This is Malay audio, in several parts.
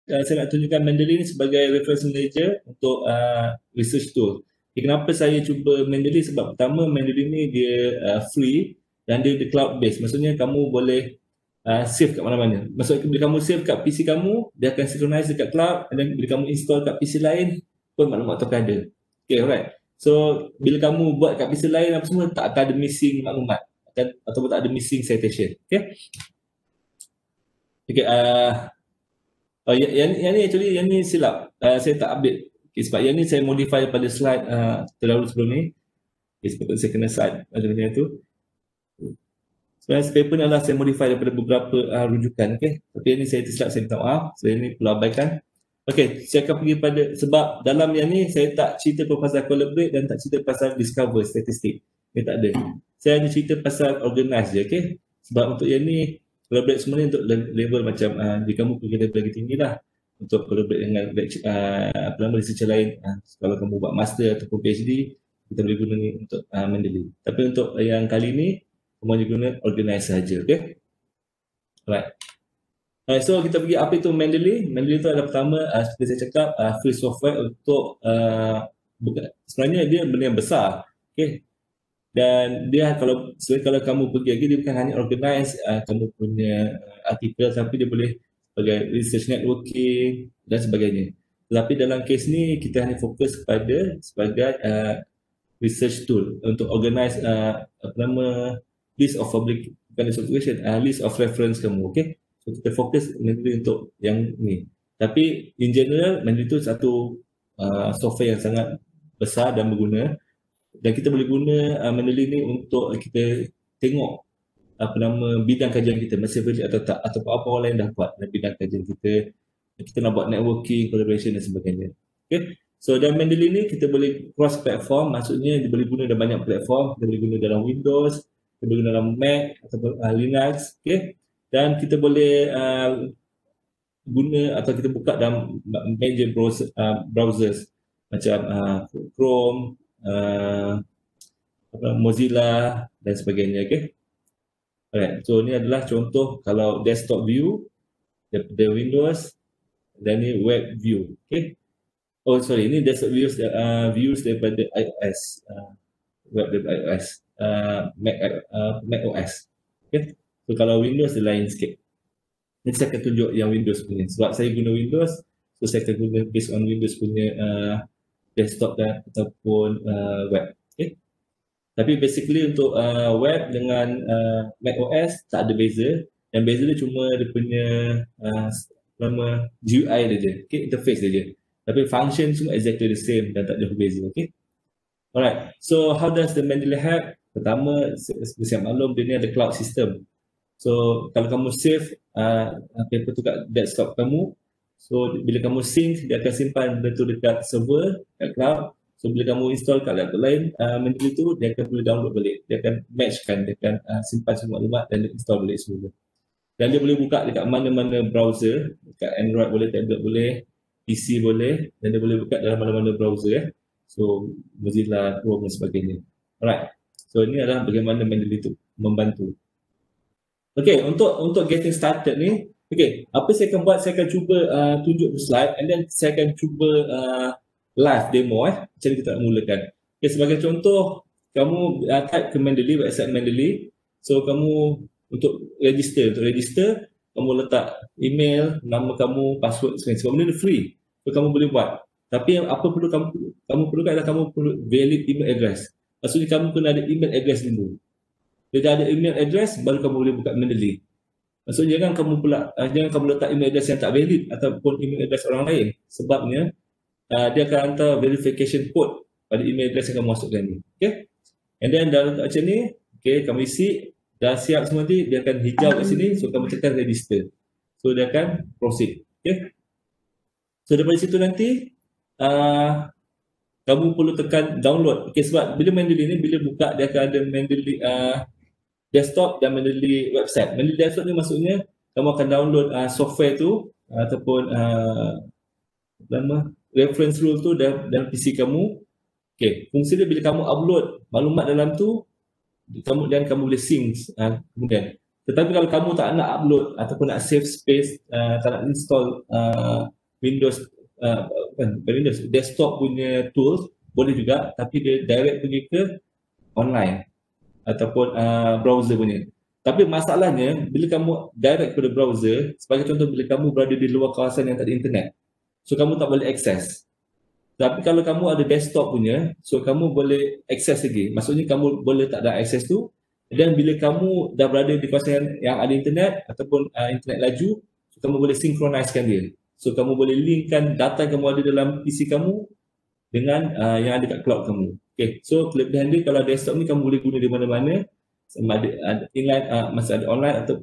saya nak tunjukkan Mendeley ni sebagai reference manager untuk research tool. Kenapa saya cuba Mendeley? Sebab pertama, Mendeley ni dia free dan dia cloud based. Maksudnya kamu boleh save kat mana-mana. Maksudnya bila kamu save kat PC kamu, dia akan synchronize dekat cloud, dan bila kamu install kat PC lain pun maklumat tu akan ada. Okay, alright. So bila kamu buat kat PC lain apa semua, tak akan ada missing maklumat ataupun tak ada missing citation. Okay. Okay, yang ni actually, yang ni silap. Saya tak update. Okay, sebab yang ni saya modify pada slide terdahulu sebelum ni. Okay, sebab saya kena slide macam tu. Sebenarnya paper ni adalah saya modify daripada beberapa rujukan. Okay. Tapi yang ni saya tersilap, saya minta maaf. Saya ni perlu abaikan. Okay, saya akan pergi pada, sebab dalam yang ni saya tak cerita pasal collaborate dan tak cerita pasal discover statistik. Okay, tak ada. Saya hanya cerita pasal organize je. Okay. Sebab untuk yang ni, collaborate semua ni untuk level macam jika kamu pergi level lagi tinggi lah untuk collaborate dengan researcher lain. Kalau kamu buat master ataupun PhD, kita boleh guna ni untuk Mendeley. Tapi untuk yang kali ni, kamu hanya guna organize saja. Okay. Alright. So kita pergi apa itu Mendeley. Mendeley itu adalah pertama, seperti saya cakap, free software untuk sebenarnya dia benda yang besar. Okay. Dan dia kalau kamu pergi lagi, dia bukan hanya organize kamu punya artikel, tapi dia boleh sebagai research networking dan sebagainya. Tetapi dalam kes ni kita hanya fokus kepada sebagai research tool untuk organize list of public, bukan list of publication, list of reference kamu. Okay. So kita fokus Mendeley untuk yang ni. Tapi in general Mendeley itu satu software yang sangat besar dan berguna, dan kita boleh guna Mendeley ni untuk kita tengok bidang kajian kita masih valid atau tak, atau apa orang lain dah buat dalam bidang kajian kita nak buat networking, collaboration dan sebagainya. Okay. So dalam Mendeley ni kita boleh cross platform, maksudnya dia boleh guna dalam banyak platform. Kita boleh guna dalam Windows, kita boleh guna dalam Mac ataupun Linux. Okay. Dan kita boleh guna atau kita buka dalam major browsers macam Chrome, Mozilla dan sebagainya. Okay. Alright. So ni adalah contoh kalau desktop view daripada Windows, dan ni web view. Okay. Oh sorry, ini desktop views daripada iOS, web daripada iOS, Mac OS. Okay. So kalau Windows dia lain sikit. Ini saya akan tunjuk yang Windows punya. Sebab saya guna Windows, so saya akan guna based on Windows punya desktop dan ataupun web. Okay. Tapi basically untuk web dengan Mac OS tak ada beza. Yang beza dia cuma dia punya GUI dia je. Okay, interface dia je. Tapi function semua exactly the same dan tak jauh beza. Okay. Alright. So how does the Mendeley help? Pertama, saya maklum dia ni ada cloud system. So kalau kamu save paper tu kat desktop kamu, so bila kamu sync, dia akan simpan benda tu dekat server, kat cloud. So bila kamu install kat laptop lain, Mendeley tu dia akan boleh download balik. Dia akan matchkan, dia akan simpan semua maklumat dan dia install balik semula. Dan dia boleh buka dekat mana-mana browser, dekat Android boleh, tablet boleh, PC boleh, dan dia boleh buka dalam mana-mana browser. So Mozilla, Chrome dan sebagainya. Alright. So ini adalah bagaimana Mendeley tu membantu. Okay, untuk getting started ni, okay, apa saya akan buat, saya akan cuba tunjuk slide, and then saya akan cuba live demo macam ni kita nak mulakan. Okay, sebagai contoh, kamu type ke Mendeley, website Mendeley. So kamu untuk register, kamu letak email, nama kamu, password, sebab benda ni free. So kamu boleh buat. Tapi apa perlu kamu perlukan adalah kamu perlu valid email address. Maksudnya kamu kena ada email address dulu. Bila ada email address, baru kamu boleh buka Mendeley. Maksudnya jangan kamu letak email address yang tak valid ataupun email address orang lain. Sebabnya dia akan hantar verification code pada email address yang kamu masukkan ni. Okay. And then dalam macam ni, okay, kamu isi, dah siap semua nanti, dia akan hijau kat sini, so kamu tekan register. So dia akan proceed. Okay. So daripada situ nanti, kamu perlu tekan download. Okay, sebab bila Mendeley ni, bila buka, dia akan ada Mendeley desktop dan Mendeley website. Mendeley desktop ni maksudnya kamu akan download software tu ataupun reference rule tu dalam PC kamu. Okay, fungsi dia bila kamu upload maklumat dalam tu, kamu boleh sync kemudian. Tetapi kalau kamu tak nak upload ataupun nak save space, tak nak install Windows, bukan Windows, desktop punya tools, boleh juga, tapi dia direct pergi ke online ataupun browser punya. Tapi masalahnya, bila kamu direct pada browser, sebagai contoh bila kamu berada di luar kawasan yang tak ada internet, so kamu tak boleh akses. Tapi kalau kamu ada desktop punya, so kamu boleh akses lagi. Maksudnya kamu boleh tak ada akses tu, dan bila kamu dah berada di kawasan yang ada internet ataupun internet laju, so kamu boleh synchronizkan dia. So kamu boleh linkkan data yang kamu ada dalam PC kamu dengan yang ada kat cloud kamu. Okay, so kelebihan dia kalau desktop ni kamu boleh guna di mana-mana, sama ada inline, masa ada online atau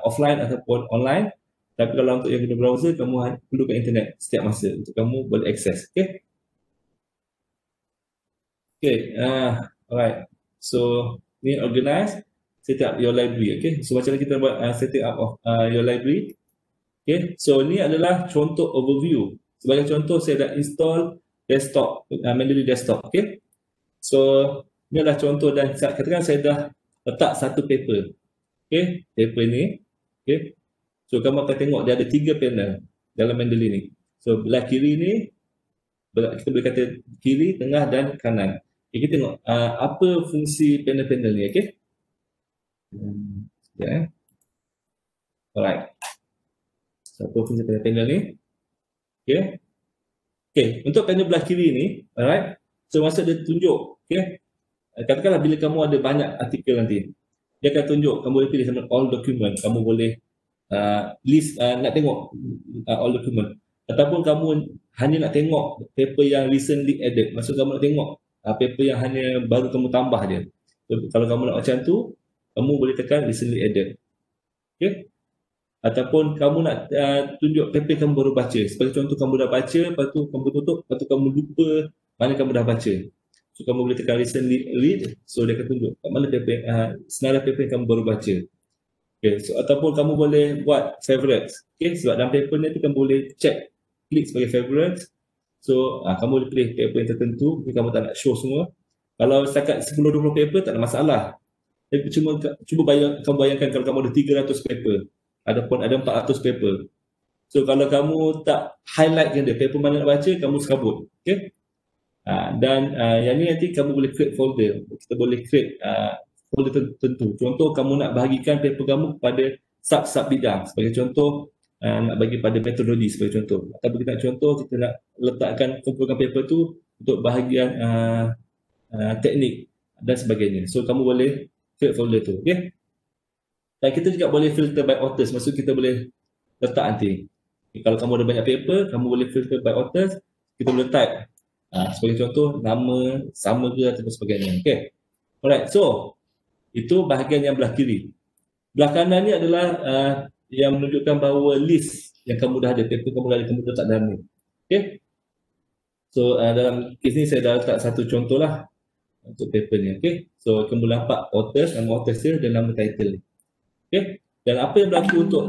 offline ataupun online. Tapi kalau untuk yang guna browser, kamu perlukan internet setiap masa untuk kamu boleh akses. Okay. Okay, alright. So, ni organize, set up your library. Okay, so macam mana kita buat setting up of your library. Okay, so ni adalah contoh overview. Sebagai contoh, saya dah install desktop, Mendeley desktop. Okay, so ni adalah contoh dan katakan saya dah letak satu paper. Okay, paper ni. Okay, so kamu akan tengok dia ada 3 panel dalam Mendeley ni. So, belah kiri ni, kita boleh kata kiri, tengah dan kanan. Okay, kita tengok apa fungsi panel-panel ni, okay? Sekejap, Alright. So, apa fungsi panel-panel ni? Okay. Okay, untuk panel belah kiri ni, alright. So, maksud dia tunjuk, okay? Katakanlah bila kamu ada banyak artikel nanti, dia akan tunjuk, kamu boleh pilih sama all document, kamu boleh list, nak tengok all document. Ataupun kamu hanya nak tengok paper yang recently added, maksud kamu nak tengok paper yang hanya baru kamu tambah je. So, kalau kamu nak macam tu, kamu boleh tekan recently added. Okay? Ataupun kamu nak tunjuk paper yang kamu baru baca. Sebagai contoh, kamu dah baca, lepas tu kamu tutup, lepas tu kamu lupa mana kamu dah baca. So, kamu boleh tekan recently read, so dia akan tunjuk kat mana paper, senarai paper yang kamu baru baca. Okay, so ataupun kamu boleh buat favorites. Okay, sebab dalam paper ni tu kamu boleh check, klik sebagai favorites. So, kamu boleh pilih paper yang tertentu, tapi kamu tak nak show semua. Kalau setakat 10-20 paper, tak ada masalah. Tapi cuba kamu bayangkan kalau kamu ada 300 paper, ataupun ada 400 paper. So, kalau kamu tak highlight dia, paper mana nak baca, kamu serabut. Okay? Dan yang ni nanti kamu boleh create folder. Kita boleh create folder tertentu. Contoh, kamu nak bahagikan paper kamu kepada sub-sub bidang. Sebagai contoh, nak bagi pada metodologi sebagai contoh. Ataupun kita nak contoh, kita nak letakkan kumpulkan paper tu untuk bahagian teknik dan sebagainya. So, kamu boleh create folder tu. Okay? Dan kita juga boleh filter by authors. Maksud kita boleh letak nanti. Kalau kamu ada banyak paper, kamu boleh filter by authors. Kita boleh type. Sebagai contoh, nama sama ke atau sebagainya. Okay? Alright, so itu bahagian yang belah kiri. Belah kanan ni adalah yang menunjukkan bahawa list yang kamu dah ada, paper kamu dah ada, kamu letak dalam ni. Okay? So, dalam kes ni saya dah letak satu contoh lah untuk paper ni. Okay? So, kamu nampak authors, nama authors dia dan nama title ni. Okay? Dan apa yang berlaku untuk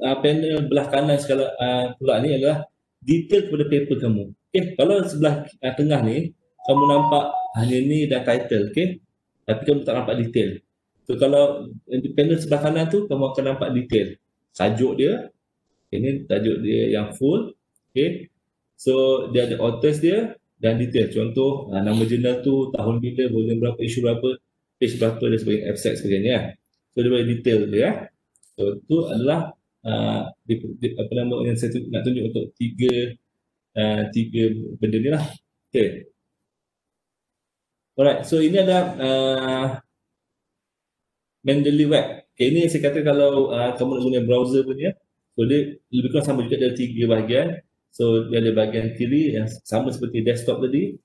panel belah kanan sekala pula ni adalah detail kepada paper kamu. Okay? Kalau sebelah tengah ni, kamu nampak hanya ni dan title. Okay? Tapi kamu tak nampak detail. So, kalau panel sebelah kanan tu, kamu akan nampak detail. Tajuk dia. Ini tajuk dia yang full. Okay. So, dia ada authors dia dan detail. Contoh, nama jurnal tu, tahun bila, volume berapa, isu berapa, page berapa dan sebagainya, abstract sebagainya. So, dia boleh detail dia. So, itu adalah apa nama yang saya nak tunjuk untuk tiga benda ni lah. Okay. Alright, so ini adalah Mendeley Web. Okay, ini saya kata kalau kamu nak guna browser punya, so dia lebih kurang sama juga, ada 3 bahagian. So dia ada bahagian kiri yang sama seperti desktop tadi,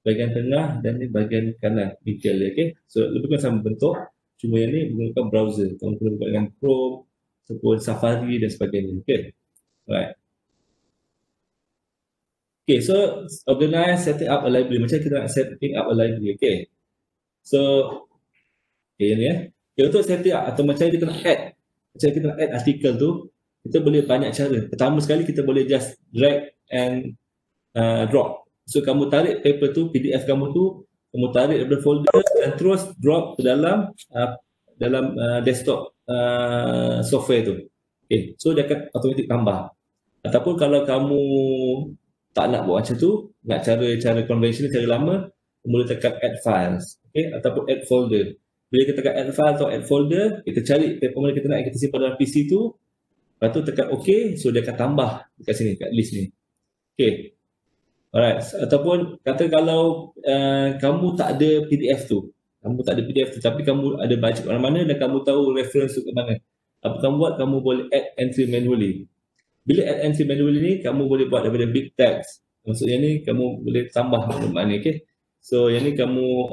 bahagian tengah dan ni bahagian kanan detail dia. Okay, so lebih kurang sama bentuk, cuma yang ni menggunakan browser. Kamu boleh buat dengan Chrome ataupun Safari dan sebagainya. Okay, alright. Okay, so organize, setting up a library. Macam kita nak setting up a library. Okay, so okay, ni Okay, untuk setting up atau macam kita nak add, artikel tu, kita boleh banyak cara. Pertama sekali kita boleh just drag and drop. So kamu tarik paper tu, PDF kamu tu, kamu tarik daripada folder dan terus drop ke dalam desktop software tu. Okay, so dia akan automatic tambah. Ataupun kalau kamu tak nak buat macam tu, nak cara konvensional, cara lama, kamu boleh tekan add files, okay? Ataupun add folder. Bila kita tekan add file atau add folder, kita cari paper mana kita nak, kita simpan dalam PC tu, lepas tu tekan OK, so dia akan tambah dekat sini, kat list ni. Okay. Alright, ataupun kata kalau kamu tak ada PDF tu, tapi kamu ada baca kat mana-mana dan kamu tahu reference tu kat mana. Apa kamu buat? Kamu boleh add entry manually. Bila add entry manually ni, kamu boleh buat daripada big text. Maksudnya ni, kamu boleh tambah maklumat ni, okay? So, yang ni kamu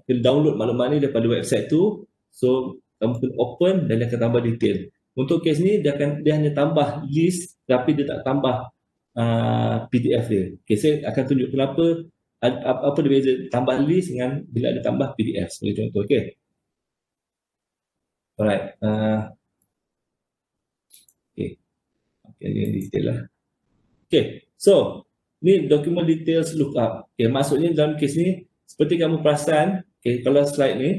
kena download maklumat ni daripada website tu. So, kamu kena open dan dia akan tambah detail. Untuk case ni, dia hanya tambah list tapi dia tak tambah PDF dia. Okay, saya akan tunjuk kenapa apa dia beza tambah list dengan bila ada tambah PDF sebagai contoh. Okay. Alright. Okay. Okay, ni detail lah. Okay. So, ni document details lookup. Okay, maksudnya dalam kes ni, seperti kamu perasan, okay, kalau slide ni,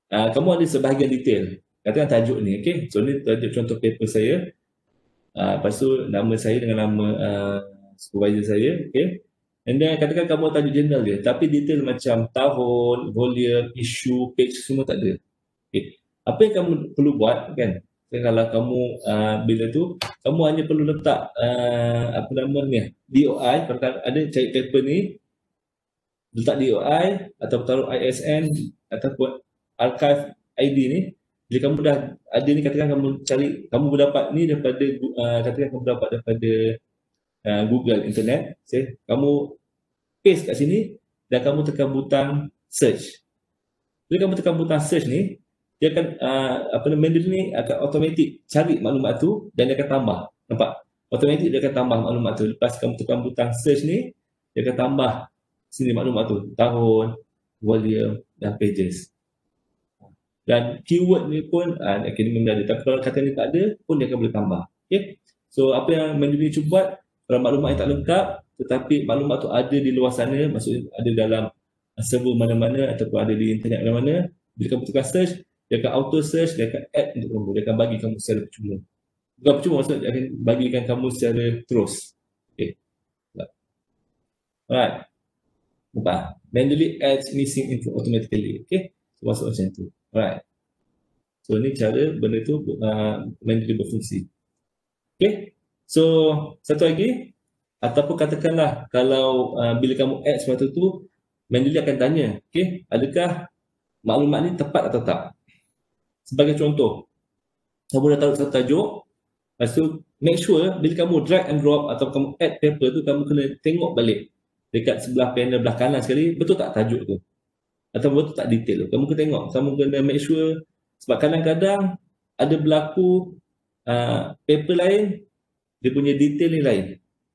kamu ada sebahagian detail. Katakan tajuk ni. Okay. So, ni tajuk contoh paper saya. Lepas tu nama saya dengan nama supervisor saya, okay. And then katakan kamu tajuk jurnal dia, tapi detail macam tahun, volume, issue, page semua tak ada. Okay. Apa yang kamu perlu buat kan? Kalau kamu bila tu kamu hanya perlu letak apa nama ni, DOI. Kalau ada cari paper ni, letak DOI atau taruh ISN ataupun archive ID ni. Bila kamu dah ada ni, katakan kamu cari, kamu berdapat ni daripada katakan kamu dapat daripada Google internet, okay. Kamu paste kat sini dan kamu tekan butang search. Bila kamu tekan butang search ni, dia akan manual ni akan automatik cari maklumat tu dan dia akan tambah. Nampak? Automatik dia akan tambah maklumat tu. Lepas kamu tekan butang search ni, dia akan tambah sini maklumat tu, tahun, volume dan pages. Dan keyword ni pun akademik ada. Tapi kalau kata ni tak ada pun dia akan boleh tambah. Okay? So apa yang manual ni cuba buat, kalau maklumat yang tak lengkap tetapi maklumat tu ada di luar sana, maksudnya ada dalam server mana-mana ataupun ada di internet mana-mana, bila kamu tekan search, dia akan auto search, dia akan add untuk kamu, dia akan bagi kamu secara percuma. Bukan percuma, maksudnya dia akan bagikan kamu secara terus. Okay. Alright. Nampak? Manually adds missing info automatically. Okay. So masuk macam tu. Alright. So ni cara benda tu manually berfungsi. Okay. So satu lagi, ataupun katakanlah kalau bila kamu add sesuatu tu, manually akan tanya, okay, adakah maklumat ni tepat atau tak? Sebagai contoh, kamu dah taruh satu tajuk, lepas tu make sure bila kamu drag and drop atau kamu add paper tu, kamu kena tengok balik dekat sebelah panel belah kanan sekali, betul tak tajuk tu? Atau betul tak detail tu? Kamu kena tengok, kamu kena make sure, sebab kadang-kadang ada berlaku paper lain, dia punya detail ni lain.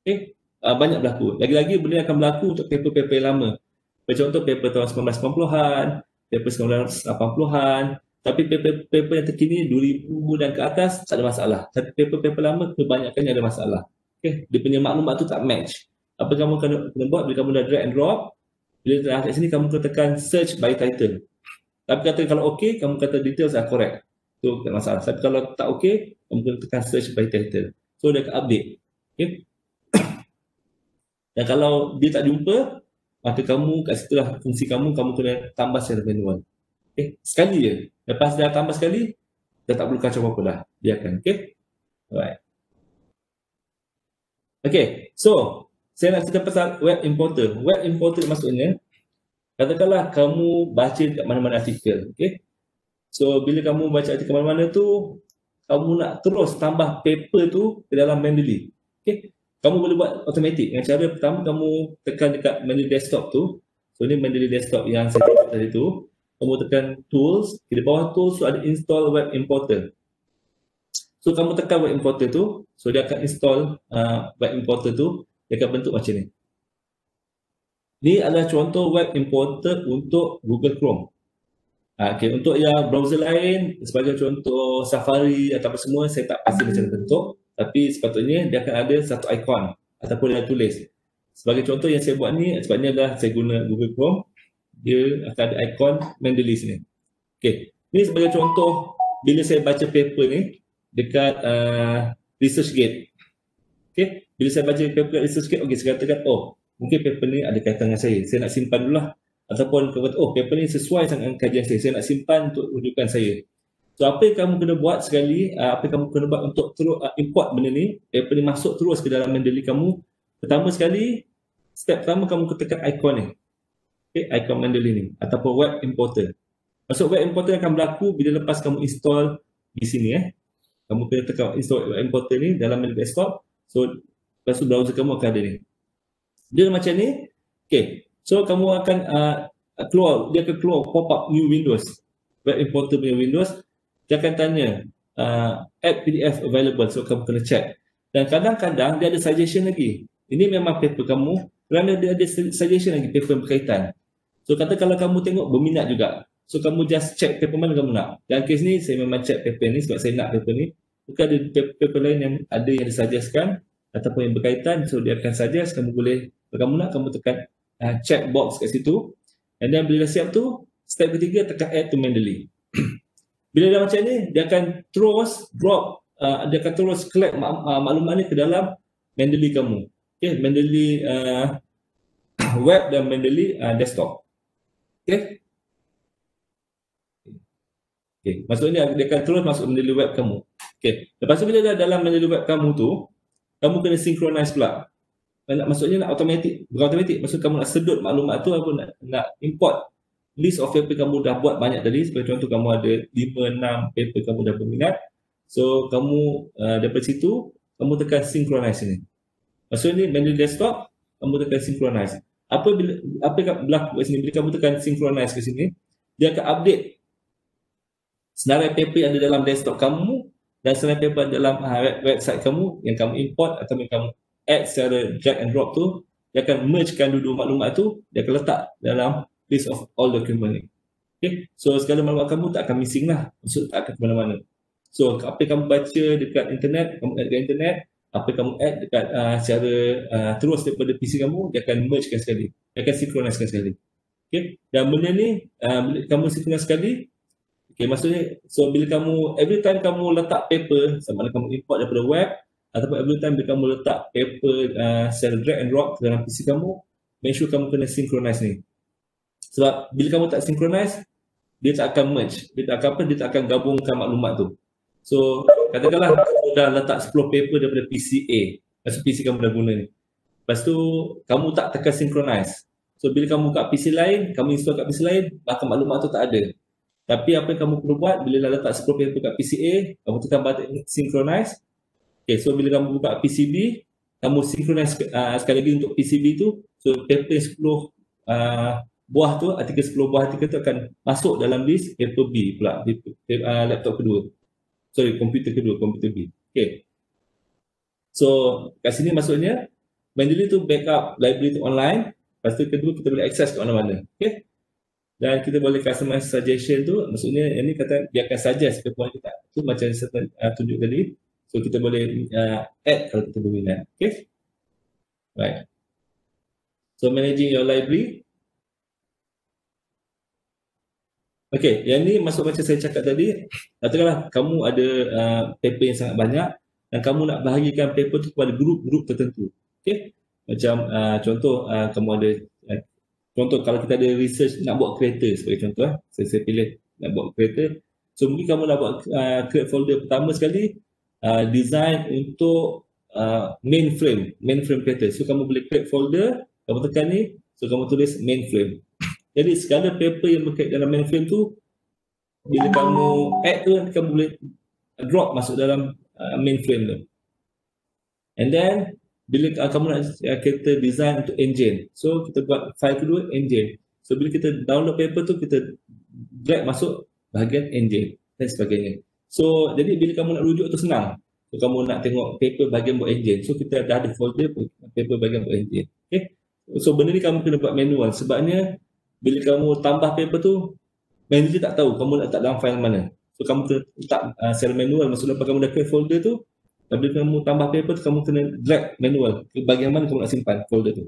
Okay? Banyak berlaku. Lagi-lagi benda akan berlaku untuk paper-paper lama. Contoh paper tahun 1990-an, paper 1980-an, tapi paper yang terkini 2000 dan ke atas tak ada masalah. Tapi paper-paper lama kebanyakannya ada masalah. Okay? Dia punya maklumat tu tak match. Apa kamu kena buat bila kamu dah drag and drop, bila dah kat sini kamu kena tekan search by title. Tapi kata kalau okey, kamu kata details are correct. Tu tak masalah. Tapi kalau tak okey, kamu kena tekan search by title. So dia akan update. Okay? Dan kalau dia tak jumpa, maka kamu kat situ lah fungsi kamu kena tambah secara manual. Okay? Sekali je. Lepas dah tambah sekali, dah tak perlu kacau apa-apa dah. Biarkan. Okay? Alright. Okay. So, saya nak cerita pasal web importer. Web importer maksudnya, katakanlah kamu baca kat mana-mana artikel. Okay? So, bila kamu baca artikel mana-mana tu, kamu nak terus tambah paper tu ke dalam manually. Okay? Kamu boleh buat automatic. Dengan cara pertama, kamu tekan dekat menu desktop tu. So, ni menu desktop yang saya cakap tadi tu. Kamu tekan tools. Di bawah tools tu ada install web importer. So, kamu tekan web importer tu. So, dia akan install web importer tu. Dia akan bentuk macam ni. Ni adalah contoh web importer untuk Google Chrome. Okay, untuk yang browser lain, sebagai contoh Safari atau apa semua, saya tak pasti macam bentuk. Tapi sepatutnya dia akan ada satu ikon ataupun dia tulis. Sebagai contoh yang saya buat ni, sebabnya adalah saya guna Google Chrome, dia akan ada ikon manually sini. Okay, ni sebagai contoh bila saya baca paper ni dekat ResearchGate. Okay, bila saya baca paper research sikit, okay, saya katakan, oh, mungkin paper ni ada kaitan dengan saya nak simpan dululah. Ataupun kata, oh, paper ni sesuai dengan kajian saya nak simpan untuk rujukan saya. So, apa yang kamu kena buat sekali, apa yang kamu kena buat untuk terus import benda ni, paper ni masuk terus ke dalam Mendeley kamu. Pertama sekali, step pertama kamu tekan icon ni. Okay, icon Mendeley ni, ataupun web importer. Masuk web importer akan berlaku bila lepas kamu install di sini. Kamu kena tekan install web importer ni dalam Mendeley desktop. So, lepas tu browser kamu akan ada ni. Dia macam ni. Okay. So, kamu akan keluar. Dia akan keluar pop-up new Windows. Web importer punya Windows. Dia akan tanya, add PDF available. So, kamu kena check. Dan kadang-kadang dia ada suggestion lagi. Ini memang paper kamu. Kerana dia ada suggestion lagi paper yang berkaitan. So, kata kalau kamu tengok berminat juga. So, kamu just check paper mana kamu nak. Dalam kes ni, saya memang check paper ni sebab saya nak paper ni. Mungkin ada paper lain yang ada yang disuggestkan ataupun yang berkaitan, so dia akan suggest, kamu boleh, kalau kamu nak, kamu tekan check box kat situ. And then bila dah siap tu, step ketiga tekan add to Mendeley. Bila dah macam ni, dia akan terus drop, dia akan terus collect maklumat ni ke dalam Mendeley kamu. Okay, Mendeley web dan Mendeley desktop. Okay. Okay, maksudnya dia akan terus masuk Mendeley web kamu. Okay, lepas tu bila dah dalam Mendeley web kamu tu, kamu kena synchronize pula. Maksudnya nak automatic, bukan automatic, maksud kamu nak sedut maklumat tu, aku nak import list of paper kamu dah buat banyak tadi. Seperti contoh kamu ada 5-6 paper kamu dah berminat. So kamu daripada situ, kamu tekan synchronize ni. Maksudnya ni Mendeley desktop, kamu tekan synchronize. Apa yang berlaku kat sini, bila kamu tekan synchronize ke sini, dia akan update senarai paper yang ada dalam desktop kamu dan senarai paper dalam website kamu yang kamu import atau yang kamu add secara drag and drop tu, dia akan mergekan dulu maklumat tu, dia akan letak dalam list of all document ni. Okay, so segala maklumat kamu tak akan missing lah, maksud tak akan ke mana-mana. So apa yang kamu baca dekat internet, kamu add dekat internet, apa yang kamu add dekat secara terus daripada PC kamu, dia akan mergekan sekali, dia akan synchronizekan sekali. Okay, dan benda ni bila kamu synchronize sekali, okay, maksudnya, so bila kamu, every time kamu letak paper, sama ada kamu import daripada web, ataupun every time bila kamu letak paper secara drag and drop dalam PC kamu, make sure kamu kena synchronize ni. Sebab bila kamu tak synchronize, dia tak akan merge, dia tak akan apa, dia tak akan gabungkan maklumat tu. So, katakanlah kamu dah letak 10 paper daripada PC A, maksud PC kamu dah guna ni. Lepas tu, kamu tak tekan synchronize. So, bila kamu kat PC lain, kamu install kat PC lain, maka maklumat tu tak ada. Tapi apa yang kamu perlu buat, bila dah letak 10 paper kat PC A, kamu tekan button synchronize. Okay, so bila kamu buka PCB, kamu synchronize sekali lagi untuk PCB tu, so paper 10 buah tu, artikel 10 buah artikel tu akan masuk dalam list paper B pula, laptop kedua. Sorry, komputer kedua, komputer B. Okay. So, kat sini maksudnya, Mendeley tu backup library tu online, lepas tu kedua kita boleh access ke mana-mana. Okay. Dan kita boleh customize suggestion tu, maksudnya yang ni kata dia akan suggest ke puan kita. Tu macam saya tunjuk tadi. So kita boleh add kalau kita berminat. Okay. Right. So managing your library. Okay, yang ni masuk macam saya cakap tadi. Katakanlah kamu ada paper yang sangat banyak dan kamu nak bahagikan paper tu kepada grup-grup tertentu. Okay. Macam contoh kamu ada contoh kalau kita ada research nak buat kereta sebagai contoh, saya pilih nak buat kereta. So mungkin kamu nak buat create folder pertama sekali, design untuk mainframe kereta. So kamu boleh create folder, kamu tekan ni, so kamu tulis mainframe. Jadi segala paper yang berkait dalam mainframe tu, bila kamu add tu, kamu boleh drop masuk dalam mainframe tu. And then bila kamu nak kita design untuk engine, so kita buat file kedua engine. So bila kita download paper tu, kita drag masuk bahagian engine dan sebagainya. So jadi bila kamu nak rujuk tu senang. So kamu nak tengok paper bahagian buat engine, so kita dah ada folder paper bahagian buat engine. Okay. So benda ni kamu kena buat manual, sebabnya bila kamu tambah paper tu, Mendeley tak tahu kamu nak letak dalam file mana. So kamu kena letak secara manual, maksudnya lepas kamu dah create folder tu, bila kamu tambah paper tu, kamu kena drag manual ke bahagian mana kamu nak simpan folder tu.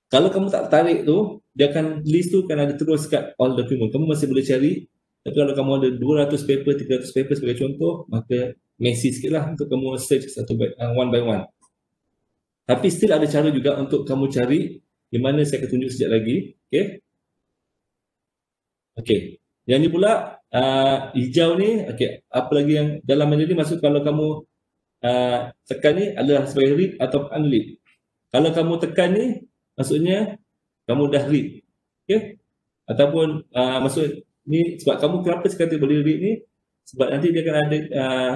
Kalau kamu tak tarik tu, dia akan list tu akan ada terus kat all document. Kamu masih boleh cari, tapi kalau kamu ada 200 paper, 300 paper sebagai contoh, maka messy sikit lah untuk kamu search one by one. Tapi still ada cara juga untuk kamu cari, di mana saya akan tunjuk sekejap lagi. Okay. Okay. Yang ni pula hijau ni, okay, apa lagi yang dalam menu ni, maksud kalau kamu tekan ni adalah sebagai read atau unread. Kalau kamu tekan ni, maksudnya kamu dah read. Okay. Ataupun maksud ni, sebab kamu kenapa sekali boleh read ni, sebab nanti dia akan ada,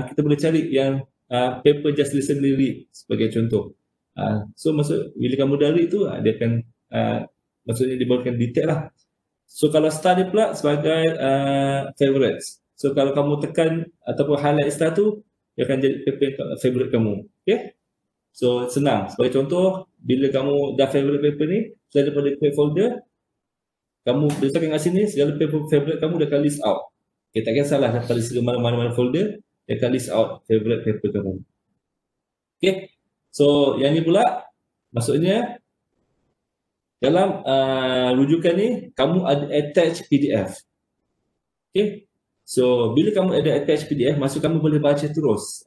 kita boleh cari yang paper just recently read sebagai contoh. So maksud bila kamu dah read tu, dia akan maksudnya dia akan detect lah. So kalau star ni pula sebagai favorites. So kalau kamu tekan ataupun highlight star tu, dia akan jadi paper favorite kamu. Okay. So senang. Sebagai contoh, bila kamu dah favorite paper ni, selain daripada create folder, kamu letakkan kat sini, segala paper favorite kamu dia akan list out. Okay, tak kisahlah daripada segala mana-mana folder, dia akan list out favorite paper kamu. Okay. So yang ni pula, maksudnya dalam rujukan ni, kamu ada attach PDF. Okay. So bila kamu ada attach PDF, maksud kamu boleh baca terus.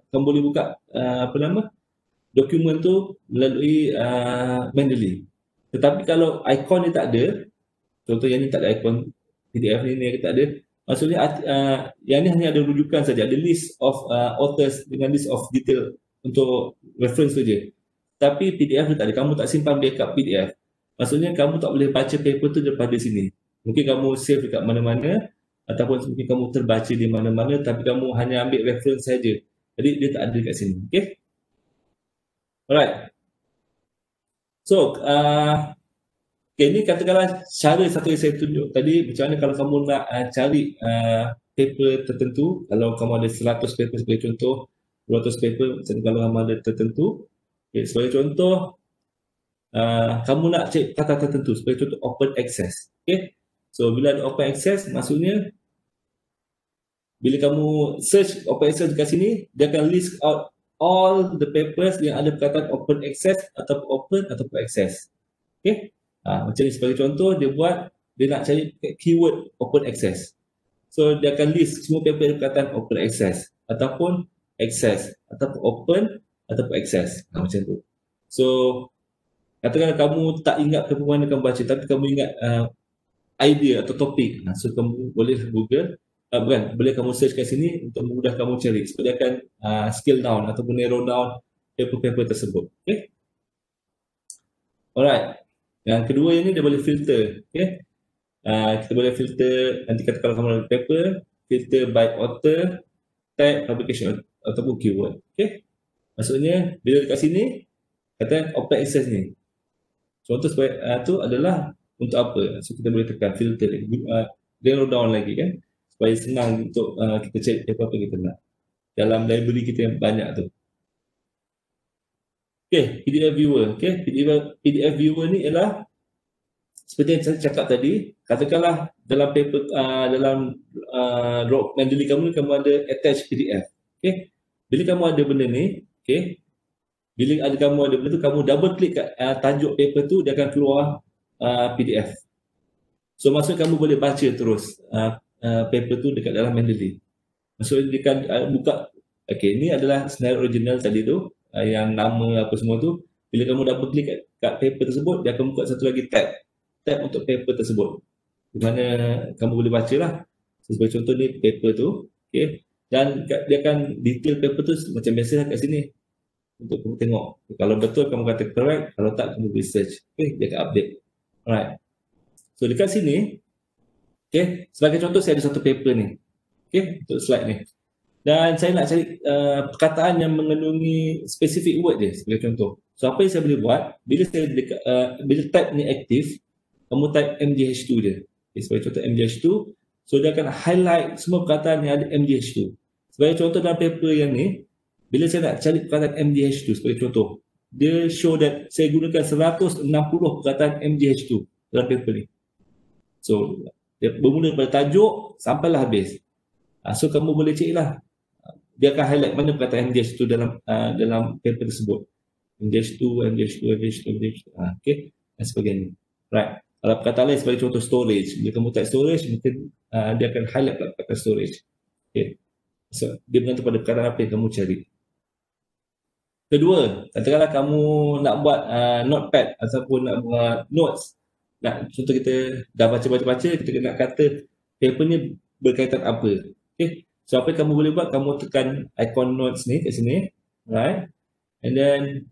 Kamu boleh buka dokumen tu melalui manually. Tetapi kalau ikon ni tak ada, contoh yang ni tak ada ikon PDF ni tak ada, maksudnya yang ni hanya ada rujukan saja, ada list of authors dengan list of detail untuk reference saja. Tapi PDF tu tak ada, kamu tak simpan backup PDF. Maksudnya kamu tak boleh baca paper tu daripada sini. Mungkin kamu save dekat mana-mana, ataupun mungkin kamu terbaca di mana-mana, tapi kamu hanya ambil reference saja. Jadi dia tak ada dekat sini. Okay. Alright. So, okay, ni katakanlah cara satu yang saya tunjuk tadi, macam mana kalau kamu nak cari paper tertentu, kalau kamu ada 100 paper sebagai contoh, 200 paper, macam kalau kamu ada tertentu, okay, sebagai contoh, kamu nak cek kata tertentu, sebagai contoh open access. Okay. So, bila ada open access, maksudnya, bila kamu search open access dekat sini, dia akan list out all the papers yang ada perkataan open access ataupun open ataupun access. Okay. Macam ni sebagai contoh, dia nak cari keyword open access. So dia akan list semua paper yang perkataan open access ataupun access ataupun open ataupun access. Macam tu. So katakanlah kamu tak ingat paper mana kamu baca, tapi kamu ingat idea atau topik. So kamu boleh Google, boleh kamu search kat sini untuk memudah kamu cari. Sebab dia akan scale down ataupun narrow down paper-paper tersebut. Okay. Alright. Yang kedua ini dia boleh filter. Okay. Kita boleh filter, nanti kata kalau kamu ada paper, filter by author, type, publication ataupun keyword. Okay. Maksudnya bila dekat sini, kata open access ni. Contoh tu adalah untuk apa? So kita boleh tekan filter lagi, narrow down lagi kan, supaya senang untuk kita cari apa-apa kita nak. Dalam library kita yang banyak tu. Okay, PDF viewer. Okay, PDF viewer ni ialah seperti yang saya cakap tadi, katakanlah dalam paper, dalam drop manually kamu ada attach PDF. Okay, bila kamu ada benda ni, okay, bila kamu ada benda tu, kamu double klik kat tajuk paper tu, dia akan keluar PDF. So maksudnya kamu boleh baca terus paper tu dekat dalam manually. Maksudnya dia akan buka, okay, ni adalah senario original tadi tu, yang nama apa semua tu. Bila kamu double klik kat paper tersebut, dia akan buka satu lagi tab untuk paper tersebut, di mana kamu boleh baca lah. So, sebagai contoh ni paper tu, okay, dan dia akan detail paper tu macam biasa kat sini untuk kamu tengok. Kalau betul kamu kata correct, kalau tak kamu research. Okay, dia akan update. Alright. So dekat sini, okay, sebagai contoh saya ada satu paper ni, okay, untuk slide ni. Dan saya nak cari perkataan yang mengandungi spesifik word dia sebagai contoh. So apa yang saya boleh buat, bila saya bila type ni aktif, kamu type MGH2 je. Okay, sebagai contoh MGH2, so dia akan highlight semua perkataan yang ada MGH2. Sebagai contoh dalam paper yang ni, bila saya nak cari perkataan MGH2 sebagai contoh, dia show that saya gunakan 160 perkataan MGH2 dalam paper ni. So dia bermula daripada tajuk sampailah habis. So kamu boleh cek lah, dia akan highlight mana perkataan MGH2 dalam paper tersebut. MGH2, okay, dan sebagainya. Right. Kalau perkataan lain sebagai contoh storage, bila kamu type storage, mungkin dia akan highlight perkataan storage. Okay. So, dia bergantung pada perkara apa yang kamu cari. Kedua, katakanlah kamu nak buat notepad ataupun nak buat notes. Contoh kita dah baca-baca, kita nak kata paper ni berkaitan apa. Okay. So apa yang kamu boleh buat, kamu tekan icon notes ni kat sini. Right. And then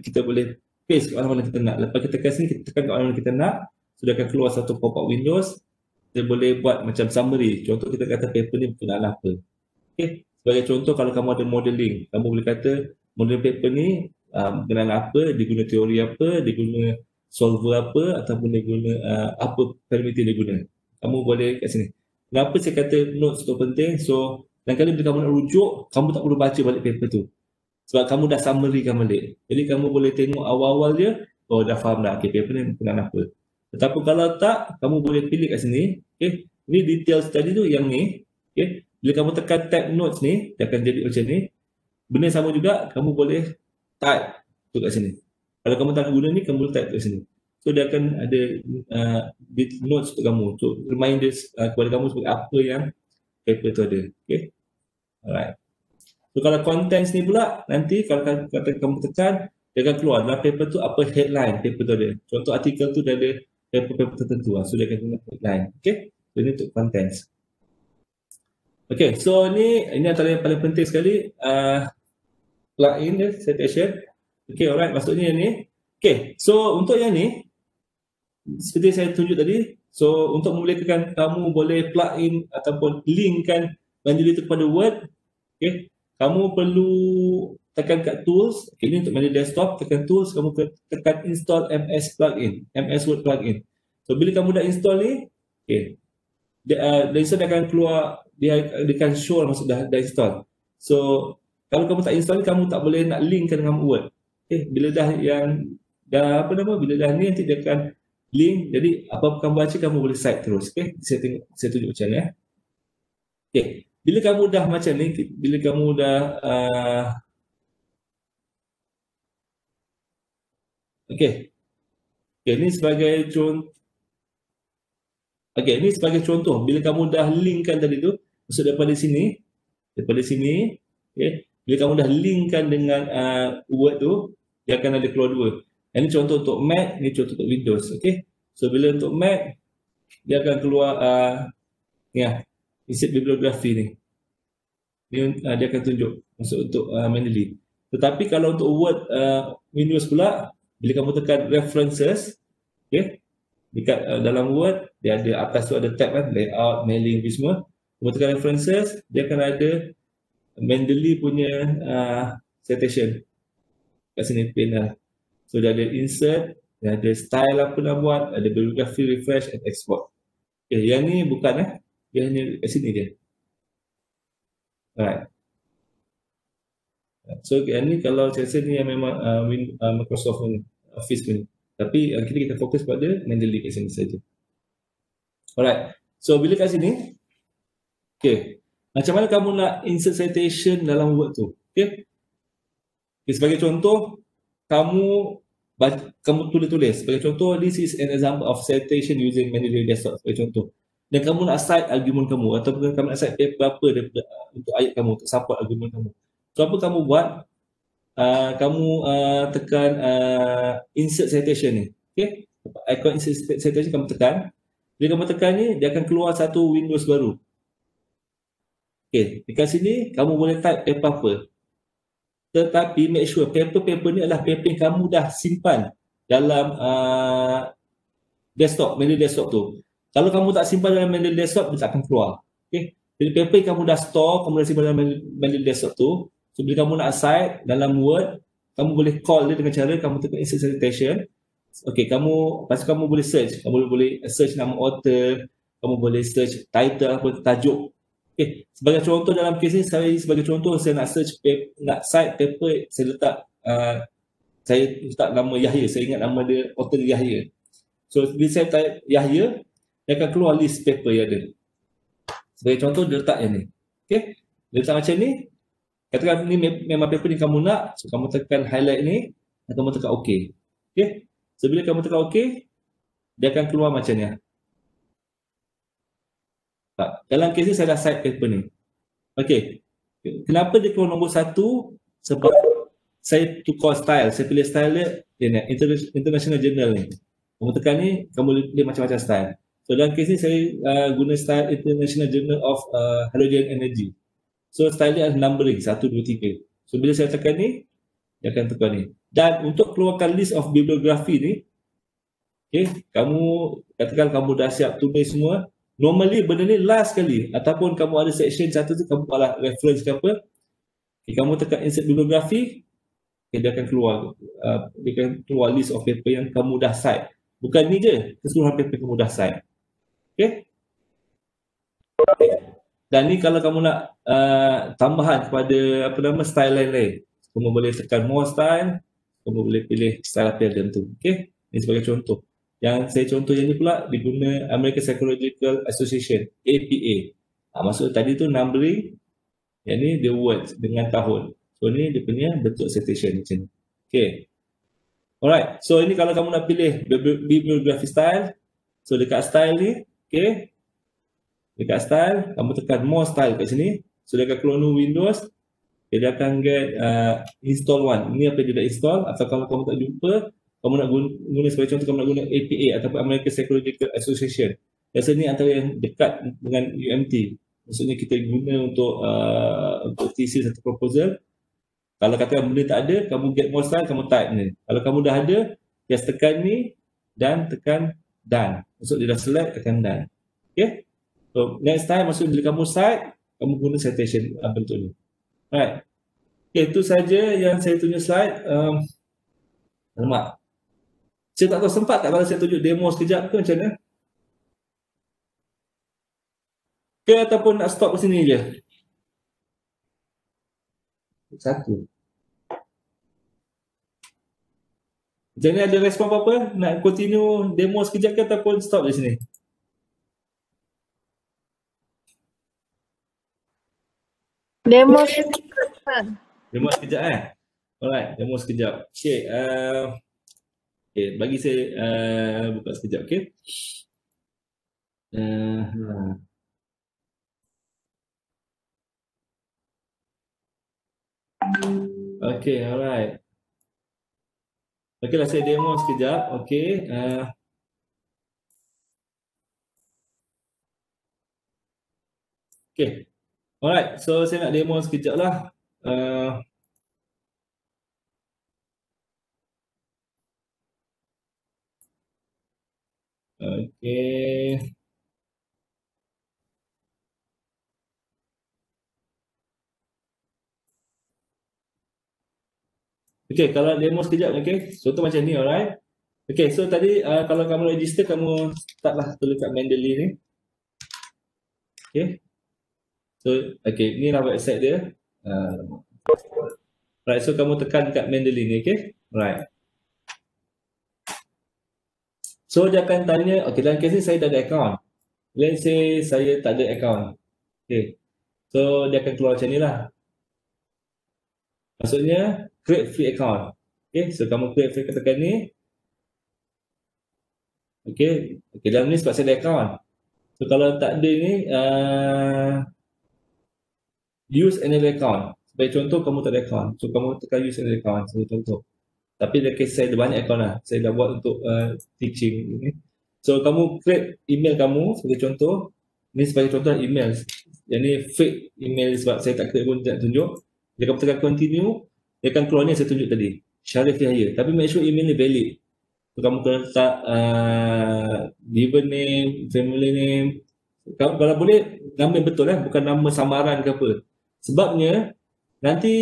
kita boleh paste kat mana-mana kita nak. Lepas kita tekan sini, kita tekan kat mana-mana kita nak. So dia akan keluar satu pop-up windows. Kita boleh buat macam summary. Contoh kita kata paper ni berkenaan apa. Okay. Sebagai contoh, kalau kamu ada modeling, kamu boleh kata modeling paper ni berkenaan apa, dia guna teori apa, dia guna solver apa, ataupun dia guna apa parameter dia guna. Kamu boleh kat sini. Kenapa saya kata notes tu penting? So, kadang-kadang bila kamu nak rujuk, kamu tak perlu baca balik paper tu. Sebab kamu dah summary-kan balik. Jadi kamu boleh tengok awal-awal dia, oh dah faham dah, okay, paper ni berkenaan apa. Tetapi kalau tak, kamu boleh pilih kat sini. Okay. Ini details tadi tu yang ni. Okay. Bila kamu tekan tab notes ni, dia akan jadi macam ni. Benda sama juga, kamu boleh type tu kat sini. Kalau kamu tak guna ni, kamu boleh type kat sini. So dia akan ada notes untuk kamu, untuk reminders kepada kamu sebagai apa yang paper tu ada. Okay. Alright. So kalau contents ni pula, nanti kalau kamu tekan, dia akan keluar dalam paper tu apa headline paper tu ada. Contoh artikel tu dia ada paper tertentu. So dia akan guna headline. Okay. So ini untuk contents. Okay, so ini antara yang paling penting sekali, plugin dia, citation. Okay, alright, maksudnya ni. Okay, so untuk yang ni, seperti saya tunjuk tadi, so untuk membolehkan kamu boleh plugin ataupun linkkan Mendeley itu kepada Word, okay, kamu perlu tekan kat tools. Okay, ini untuk Mendeley desktop, tekan tools, kamu tekan install MS plugin, MS Word plugin. So bila kamu dah install ni, okay, dia akan keluar, dia akan show maksud dah install. So kalau kamu tak install ni, kamu tak boleh nak linkkan dengan Word. Okay, bila bila dah ni nanti dia akan link. Jadi apa-apa kamu baca, kamu boleh cite terus. Okay, saya tunjuk macam ni ya. Okay, bila kamu dah macam ni, bila kamu dah okay, ni sebagai contoh. Okay, ini sebagai contoh. Bila kamu dah linkkan tadi tu, maksud daripada sini, okay, bila kamu dah linkkan dengan Word tu, dia akan ada keluar dua. Ini contoh untuk Mac, ini contoh untuk Windows. Okay, so bila untuk Mac, dia akan keluar insert bibliografi ni. Dia akan tunjuk maksud untuk Mendeley. Tetapi kalau untuk Word Windows pula, bila kamu tekan references, okay, dekat dalam Word, dia ada atas tu ada tab kan, layout, mailing, semua. Kamu tekan references, dia akan ada Mendeley punya citation kat sini panel. So dia ada insert, dia ada style apa nak buat, ada bibliography, refresh and export. Okay, yang ni bukan dia hanya kat sini je. Alright. So yang ni kalau saya rasa ni yang memang Microsoft ni, Office ni. Tapi kita fokus pada Mendeley kat sini saja. Alright. So bila kat sini, okay, macam mana kamu nak insert citation dalam Word tu? Okay. Sebagai contoh, kamu tulis. Sebagai contoh, this is an example of citation using Mendeley desktop. Sebagai contoh. Dan kamu nak cite argument kamu, ataupun kamu nak cite paper apa untuk ayat kamu, untuk support argument kamu. So apa kamu buat? Kamu tekan insert citation ni. Okay. Icon insert citation kamu tekan. Bila kamu tekan ni, dia akan keluar satu Windows baru. Okay. Dekat sini, kamu boleh type paper apa. Tetapi make sure paper ni adalah paper yang kamu dah simpan dalam desktop, Mendeley desktop tu. Kalau kamu tak simpan dalam Mendeley desktop, dia tak akan keluar. Okay. Jadi paper yang kamu dah store, kamu dah simpan dalam Mendeley desktop tu. So bila kamu nak cite dalam Word, kamu boleh call dia dengan cara kamu tekan insert citation. Okay, lepas kamu boleh search. Kamu boleh search nama author, kamu boleh search title apa, tajuk. Okay, sebagai contoh dalam kes ni, saya nak search nak cite paper, saya letak nama Yahya. Saya ingat nama dia, author Yahya. So bila saya type Yahya, dia akan keluar list paper yang ada. Sebagai contoh, dia letak yang ni. Okay, dia letak macam ni. Katakan ni memang paper ni kamu nak, so kamu tekan highlight ni dan kamu tekan OK. Okay, so bila kamu tekan OK, dia akan keluar macam ni. Dalam kes ni saya dah cite paper ni. Okay, Kenapa dia keluar nombor 1? Sebab saya tukar style. Saya pilih style dia ni, International Journal ni. Kamu tekan ni, kamu dia macam-macam style. So dalam kes ni saya guna style International Journal of Halogen Energy. So style dia ada numbering 1, 2, 3. So bila saya tekan ni, dia akan tukar ni. Dan untuk keluarkan list of bibliografi ni, kamu katakan kamu dah siap tulis semua. Normally benda ni last kali, ataupun kamu ada section satu tu kamu buatlah reference ke apa. Kamu tekan insert bibliografi, dia akan keluar list of paper yang kamu dah cite. Bukan ni je, keseluruhan paper kamu dah cite. Dan ni kalau kamu nak tambahan kepada style lain-lain, kamu boleh tekan more style, kamu boleh pilih style apa yang tu. Ini sebagai contoh. Yang saya contoh yang ni pula diguna American Psychological Association, APA. Maksud tadi tu numbering, yang ni the words dengan tahun. So ni dia punya bentuk citation macam ni. Alright, so ini kalau kamu nak pilih bibliography style, so dekat style ni, dekat style, kamu tekan more style kat sini. So dia akan keluar new Windows, dia akan get install one. Ini apa yang dia dah install. Atau kalau kamu tak jumpa, kamu nak guna sebagai contoh, kamu nak guna APA ataupun American Psychological Association. Biasa ni antara yang dekat dengan UMT. Maksudnya kita guna untuk thesis atau proposal. Kalau katakan benda tak ada, kamu get more style, kamu type ni. Kalau kamu dah ada, just tekan ni dan tekan done. Maksud dia dah select, tekan done. So next time, maksud bila kamu cite, kamu guna citation bentuk ni. Alright. Itu saja yang saya tunjuk slide. Alamak. Saya tak tahu sempat tak kalau saya tunjuk demo sekejap ke macam mana? Ke ataupun nak stop di sini je? Satu. Macam ni, ada respon apa-apa? Nak continue demo sekejap ke ataupun stop di sini? Demo sekejap. Demo sekejap Alright, demo sekejap. Bagi saya buka sekejap, alright. Lah saya demo sekejap. Alright, so saya nak demo sekejap lah. Kalau demo sekejap, contoh macam ni, alright. So tadi kalau kamu register, kamu startlah tulis kat Mendeley ni. So, inilah website dia. Right, so kamu tekan kat Mendeley ni, right. So dia akan tanya, dalam kes ni saya dah ada account. Let's say saya tak ada account. So dia akan keluar macam ni lah. Maksudnya create free account. So kamu create free, tekan ni. Dalam ni sebab saya ada account. So kalau tak ada ni, use another account. Sebagai contoh, kamu tak ada account. So kamu tekan use another account sebagai contoh. Tapi dalam kes saya ada banyak account lah. Saya dah buat untuk teaching. So kamu create email kamu sebagai contoh. Ni sebagai contoh email. Yang ni fake email sebab saya tak create pun tak tunjuk. Dia kamu tekan continue, dia akan keluar ni yang saya tunjuk tadi. Syarif Yahya. Tapi make sure email ni valid. So kamu kena letak given name, family name. Kalau boleh, nama yang betul bukan nama samaran ke apa. Sebabnya nanti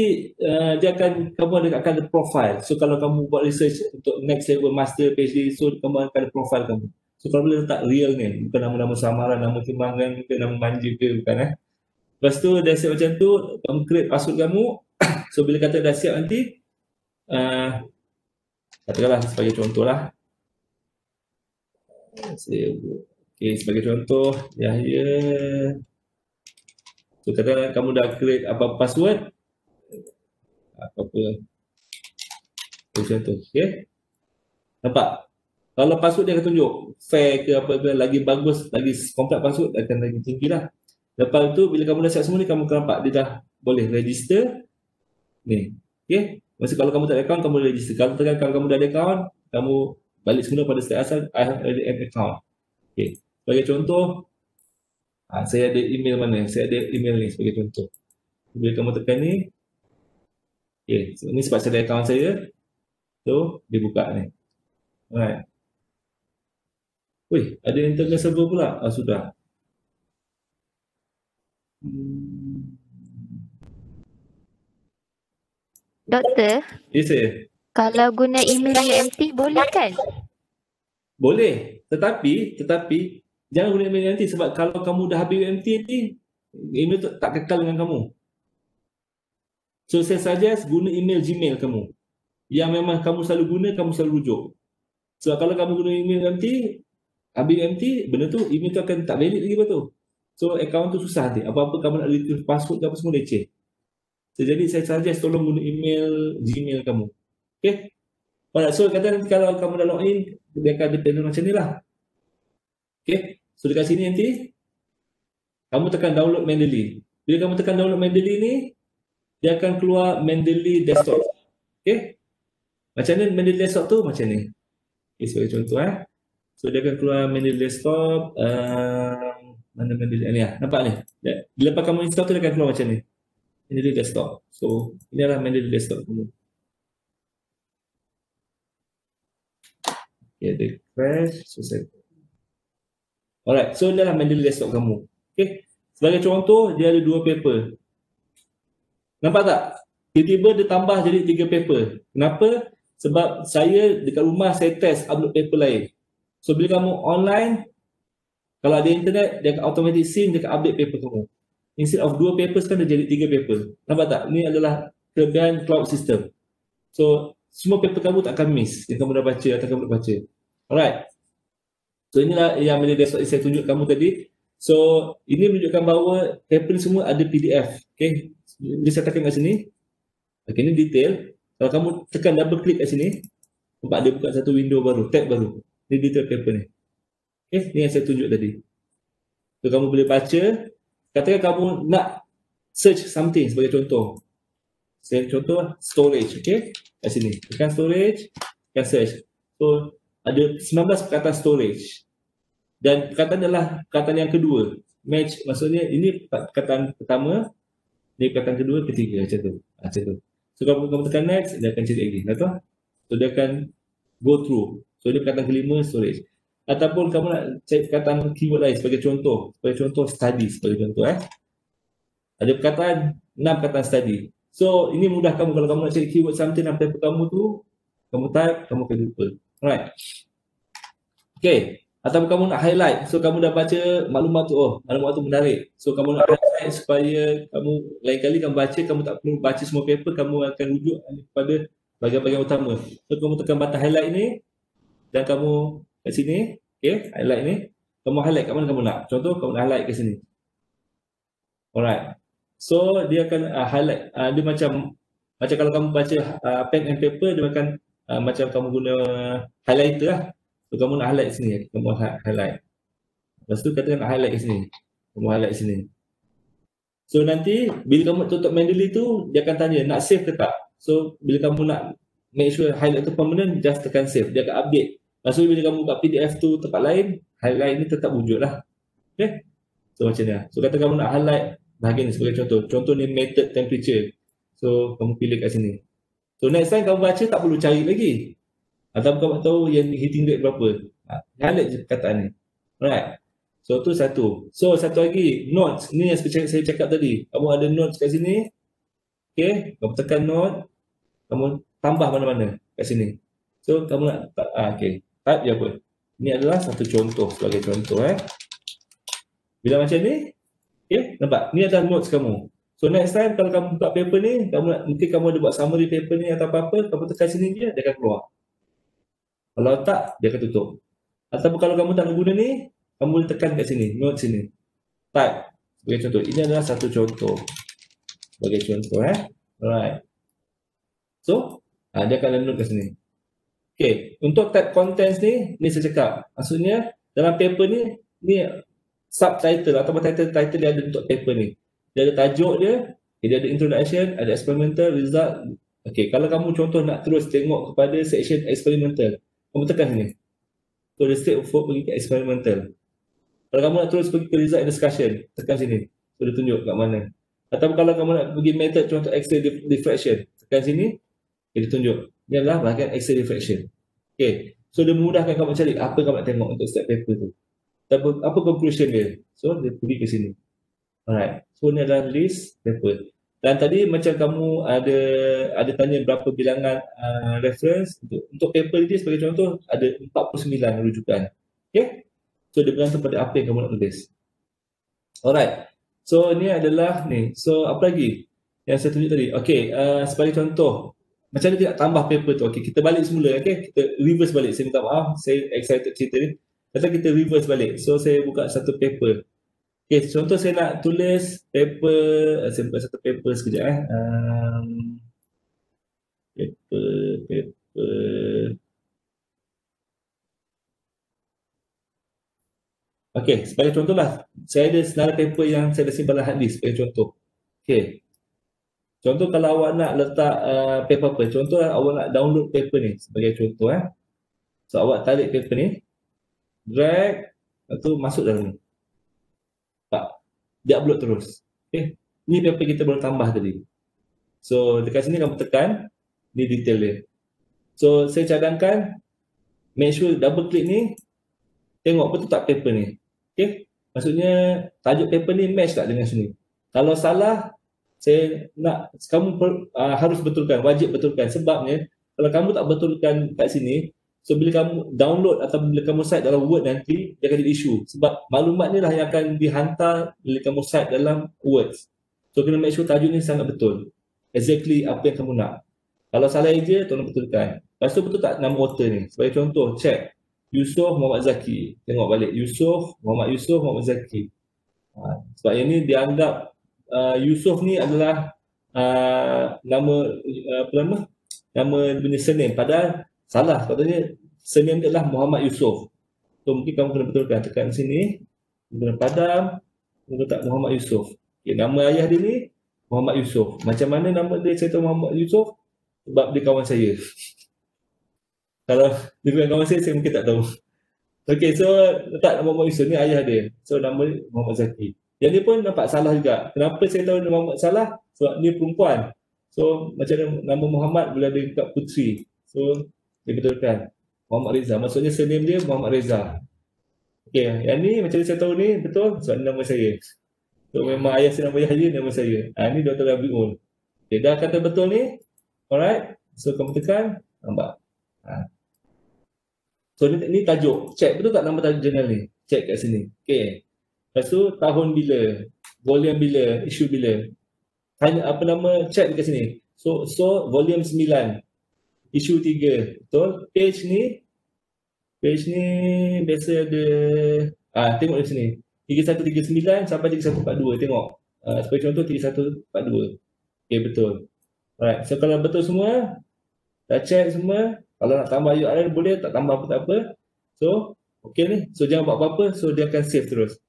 dia akan, kamu akan ada profile. So kalau kamu buat research untuk next level master PhD, so kamu akan ada profile kamu. So kalau boleh letak real name, bukan nama-nama samaran, nama timbangan ke, nama manja ke, bukan Lepas tu dah siap macam tu, kamu create password kamu. So bila kata dah siap nanti, katakanlah sebagai contoh lah. Sebagai contoh, Yahya. So katakanlah kamu dah create apa password, apa-apa macam tu, nampak? Kalau password dia akan tunjuk fair ke apa ke, lagi bagus, lagi kompleks password akan lagi tinggi lah. Lepas tu bila kamu dah siap semua ni, kamu akan nampak dia dah boleh register ni. Okay, maksud kalau kamu tak ada account, kamu boleh register. Kalau kamu dah ada account, kamu balik semula pada step asal, I have already an account. Okay, sebagai contoh, saya ada email mana? Saya ada email ni sebagai contoh. Bila kamu tekan ni, okay, so ni sebab saya ada account saya, so dia buka ni. Alright. Wih, ada internal server pula. Sudah. Doktor, Ya saya. kalau guna email UMT boleh kan? Boleh, tetapi jangan guna email nanti, sebab kalau kamu dah habis UMT ni, email tu tak kekal dengan kamu. So saya suggest guna email Gmail kamu, yang memang kamu selalu guna, kamu selalu rujuk. Sebab kalau kamu guna email nanti, habis UMT, benda tu, email tu akan tak valid lagi betul. So account tu susah nanti, apa-apa kamu nak retrieve password ke apa semua leceh. So, jadi saya suggest tolong guna email Gmail kamu. Okay. Alright, so kata nanti kalau kamu dah login, dia akan ada panel macam ni lah. Okay, so dekat sini nanti kamu tekan download Mendeley. Bila kamu tekan download Mendeley ni, dia akan keluar Mendeley desktop. Okay, macam ni Mendeley desktop tu macam ni. Okay, sebagai contoh so dia akan keluar Mendeley desktop. Mana Mendeley ni nampak ni. Bila lepas kamu install tu, dia akan keluar macam ni, Mendeley desktop. So ini adalah Mendeley desktop kamu. Okay, dia crash. So alright, so ini adalah Mendeley desktop kamu. Okay, sebagai contoh, dia ada 2 paper. Nampak tak? Tiba-tiba dia tambah jadi 3 paper. Kenapa? Sebab saya dekat rumah saya test upload paper lain. So bila kamu online, kalau ada internet, dia akan automatic sync, dia akan update paper kamu. Instead of 2 papers kan dia jadi 3 paper. Nampak tak? Ini adalah kelebihan cloud system. So semua paper kamu tak akan miss yang kamu dah baca atau kamu dah baca. Alright. So inilah yang saya tunjuk kamu tadi. So ini menunjukkan bahawa paper ni semua ada PDF. Okay. Bila saya tekan kat sini, okay, ini detail. Kalau kamu tekan double klik kat sini, nampak dia buka satu window baru, tab baru. Ini detail paper ni. Okay, ni yang saya tunjuk tadi. So kamu boleh baca. Katakan kamu nak search something sebagai contoh. Saya contoh storage, okay? Kat sini. Tekan storage, tekan search. So ada 19 perkataan storage. Dan perkataan adalah perkataan yang kedua. Match, maksudnya ini perkataan pertama, ini perkataan kedua, ketiga, macam tu. Macam tu. So kalau kamu tekan next, dia akan cari lagi. Betul? So dia akan go through. So dia perkataan kelima, storage. Ataupun kamu nak cari perkataan keyword lain sebagai contoh. Sebagai contoh study, sebagai contoh. Ada perkataan, 6 perkataan study. So ini mudah kamu kalau kamu nak cari keyword something dalam paper kamu tu, kamu type, kamu akan jumpa. Alright. Okay. Ataupun kamu nak highlight. So kamu dah baca maklumat tu, maklumat tu menarik. So kamu nak highlight supaya kamu lain kali kamu baca, kamu tak perlu baca semua paper, kamu akan rujuk kepada bahagian-bahagian utama. So kamu tekan button highlight ni dan kamu kat sini, okay, highlight ni, kamu highlight kat mana kamu nak. Contoh kamu nak highlight kat sini. Alright. So dia akan highlight, dia macam kalau kamu baca pen and paper, dia akan macam kamu guna highlighter lah. So kamu nak highlight sini, kamu highlight. Lepas tu katakan nak highlight kat sini, kamu highlight sini. So nanti bila kamu tutup Mendeley tu, dia akan tanya nak save ke tak. So bila kamu nak make sure highlight tu permanent, just tekan save, dia akan update. Lepas tu bila kamu buka PDF tu tempat lain, highlight ni tetap wujud lah. Okay. So macam ni lah. So kata kamu nak highlight bahagian ni sebagai contoh. Contoh ni method temperature. So kamu pilih kat sini. So next time kamu baca tak perlu cari lagi. Atau kamu tahu yang heating rate berapa. Highlight je perkataan ni. Alright. So tu satu. So satu lagi, notes. Ni yang saya cakap tadi. Kamu ada notes kat sini. Okay. Kamu tekan note. Kamu tambah mana-mana kat sini. So kamu nak, okay. Type je apa. Ini adalah satu contoh sebagai contoh. Bila macam ni, okay, nampak? Ni adalah notes kamu. So next time kalau kamu buka paper ni, mungkin kamu ada buat summary paper ni atau apa-apa, kamu tekan sini dia akan keluar. Kalau tak, dia akan tutup. Ataupun kalau kamu tak nak guna ni, kamu boleh tekan kat sini, note sini. Type, sebagai contoh. Ini adalah satu contoh. Sebagai contoh, Alright. So, dia akan ada note kat sini. Okay, untuk type contents ni saya cakap. Maksudnya, dalam paper ni subtitle atau title dia ada untuk paper ni. Dia ada tajuk dia, dia ada introduction, ada experimental, result. Okey, kalau kamu contoh nak terus tengok kepada section experimental, kamu tekan sini. So dia straight forward pergi ke experimental. Kalau kamu nak terus pergi ke result and discussion, tekan sini. So dia tunjuk kat mana. Atau kalau kamu nak pergi method contoh X-ray diffraction, tekan sini, dia tunjuk. Ini adalah bahagian X-ray diffraction. Okay, so dia memudahkan kamu cari apa kamu nak tengok untuk setiap paper tu. Apa conclusion dia. So dia pergi ke sini. Alright, so ni adalah list paper. Dan tadi macam kamu ada tanya berapa bilangan reference. Untuk paper ni sebagai contoh ada 49 rujukan. Okay, so dia bergantung pada apa yang kamu nak tulis. Alright, so ni adalah ni. So apa lagi yang saya tunjuk tadi? Okay, sebagai contoh macam mana kita nak tambah paper tu. Okay, kita balik semula. Okay, kita reverse balik. Saya minta maaf, saya excited cerita ni. Kata kita reverse balik. So saya buka satu paper. Okay, contoh saya nak tulis paper, saya buka satu paper sekejap paper. Okay, sebagai contoh lah, saya ada senarai paper yang saya dah simpan dalam hard disk sebagai contoh. Okay, contoh kalau awak nak letak paper apa, contoh awak nak download paper ni sebagai contoh So awak tarik paper ni, drag, lepas tu masuk dalam ni. Dia upload terus. Okay, ni paper kita baru tambah tadi. So dekat sini kamu tekan, ni detail dia. So saya cadangkan, make sure double click ni, tengok betul tak paper ni. Okay, maksudnya tajuk paper ni match tak dengan sini. Kalau salah, saya nak kamu harus betulkan, wajib betulkan. Sebabnya kalau kamu tak betulkan kat sini, so bila kamu download atau bila kamu cite dalam Word nanti, dia akan jadi isu. Sebab maklumat ni lah yang akan dihantar bila kamu cite dalam Word. So kena make sure tajuk ni sangat betul. Exactly apa yang kamu nak. Kalau salah je, tolong betulkan. Lepas tu betul tak nama author ni? Sebagai contoh, check. Yusof Muhammad Zaki. Tengok balik. Yusof Muhammad Zaki. Sebab yang ni dianggap Yusof ni adalah nama punya surname. Padahal salah, katanya surname dia adalah Muhammad Yusof. So mungkin kamu kena betulkan, tekan sini, guna padam, guna letak Muhammad Yusof. Okay, nama ayah dia ni Muhammad Yusof. Macam mana nama dia saya tahu Muhammad Yusof? Sebab dia kawan saya. Kalau dia bukan kawan saya mungkin tak tahu. Okay, so letak Muhammad Yusof ni ayah dia. So nama dia Muhammad Zaki. Yang ni pun nampak salah juga. Kenapa saya tahu nama Muhammad salah? Sebab dia perempuan. So macam nama Muhammad bila dia dekat putri. So dibetulkan Muhammad Reza, maksudnya surname dia Muhammad Reza. Okey, yang ni macam saya tahu ni betul sebab nama saya. So memang ayah saya nama Yahya, nama saya. Ni Dr. Rabiul. Okey, dah kata betul ni. Alright. So kamu tekan, nampak. So ni tajuk. Check betul tak nama tajuk jurnal ni? Check kat sini. Okey. Lepas tu tahun bila, volume bila, issue bila. Tanya apa nama, check dekat sini. So volume 9. Isu 3, betul? Page ni biasa ada, tengok di sini. 3139 sampai 3142, tengok. Sebagai contoh 3142. Okay, betul. Alright, so kalau betul semua, dah check semua. Kalau nak tambah URL boleh, tak tambah apa tak apa. So, okay ni. So, jangan buat apa-apa. So, dia akan save terus.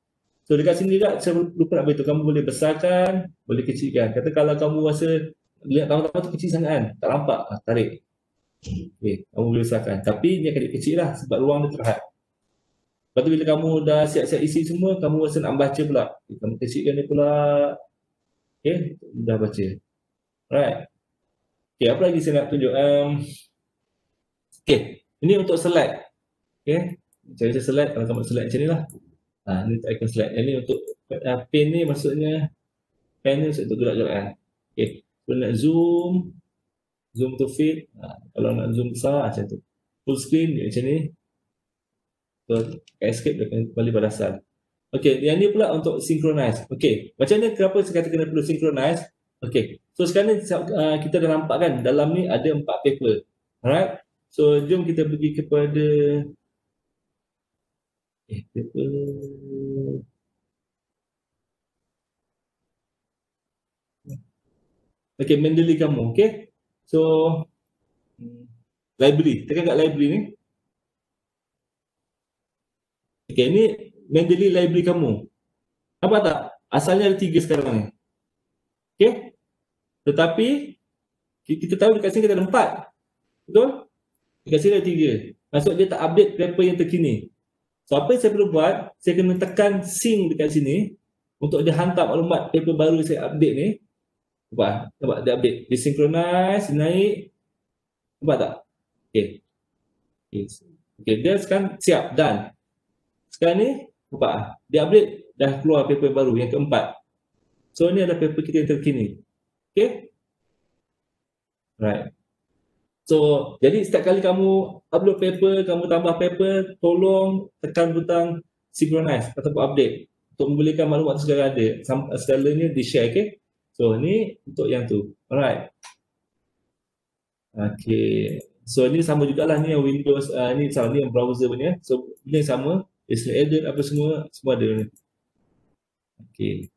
So, dekat sini juga, saya lupa nak beritahu. Kamu boleh besarkan, boleh kecilkan. Kata kalau kamu rasa, lihat tambah-tambah tu kecil sangat kan, tak nampak, tarik. Okay, kamu boleh besarkan. Tapi dia akan kecil lah sebab ruang dia terhad. Lepas tu bila kamu dah siap-siap isi semua, kamu rasa nak baca pula. Kamu kecilkan dia pula. Okay, dah baca. Alright. Okay, apa lagi saya nak tunjuk? Okay, ini untuk slide. Okay, cara slide, kalau kamu slide macam ni lah. Ni untuk icon slide. Yang ni untuk pen ni maksudnya, pen ni untuk gerak-gerak. Okay, kalau nak zoom to fit, kalau nak zoom besar macam tu. Full screen dia macam ni. So, escape dia akan kembali pada asal. Okay, yang ni pula untuk synchronize. Okay, macam ni kenapa saya kata kena perlu synchronize? Okay, so sekarang ni kita dah nampak kan, dalam ni ada 4 paper. Alright, so jom kita pergi kepada paper. Okay, Mendeley kamu, okay? So, library, tekan kat library ni. Okay, ni Mendeley library kamu. Nampak tak? Asalnya ada 3 sekarang ni. Okay? Tetapi kita tahu dekat sini kita ada 4. Betul? Dekat sini ada 3. Maksud dia tak update paper yang terkini. So apa yang saya perlu buat, saya kena tekan sync dekat sini untuk dia hantar maklumat paper baru yang saya update ni. Nampak dia update. Dia synchronize, naik. Nampak tak? Okay. Okay, dia sekarang siap, done. Sekarang ni, nampak dia update, dah keluar paper baru yang keempat. So ni adalah paper kita yang terkini. Okay? Right. So, jadi setiap kali kamu upload paper, kamu tambah paper, tolong tekan butang synchronize ataupun update untuk membolehkan maklumat itu segala ada. Segalanya di-share, okay? So, ni untuk yang tu. Alright. Okay. So, ni sama jugalah ni yang Windows, ni yang browser punya. So, ni sama. Display edit apa semua ada ni. Okay.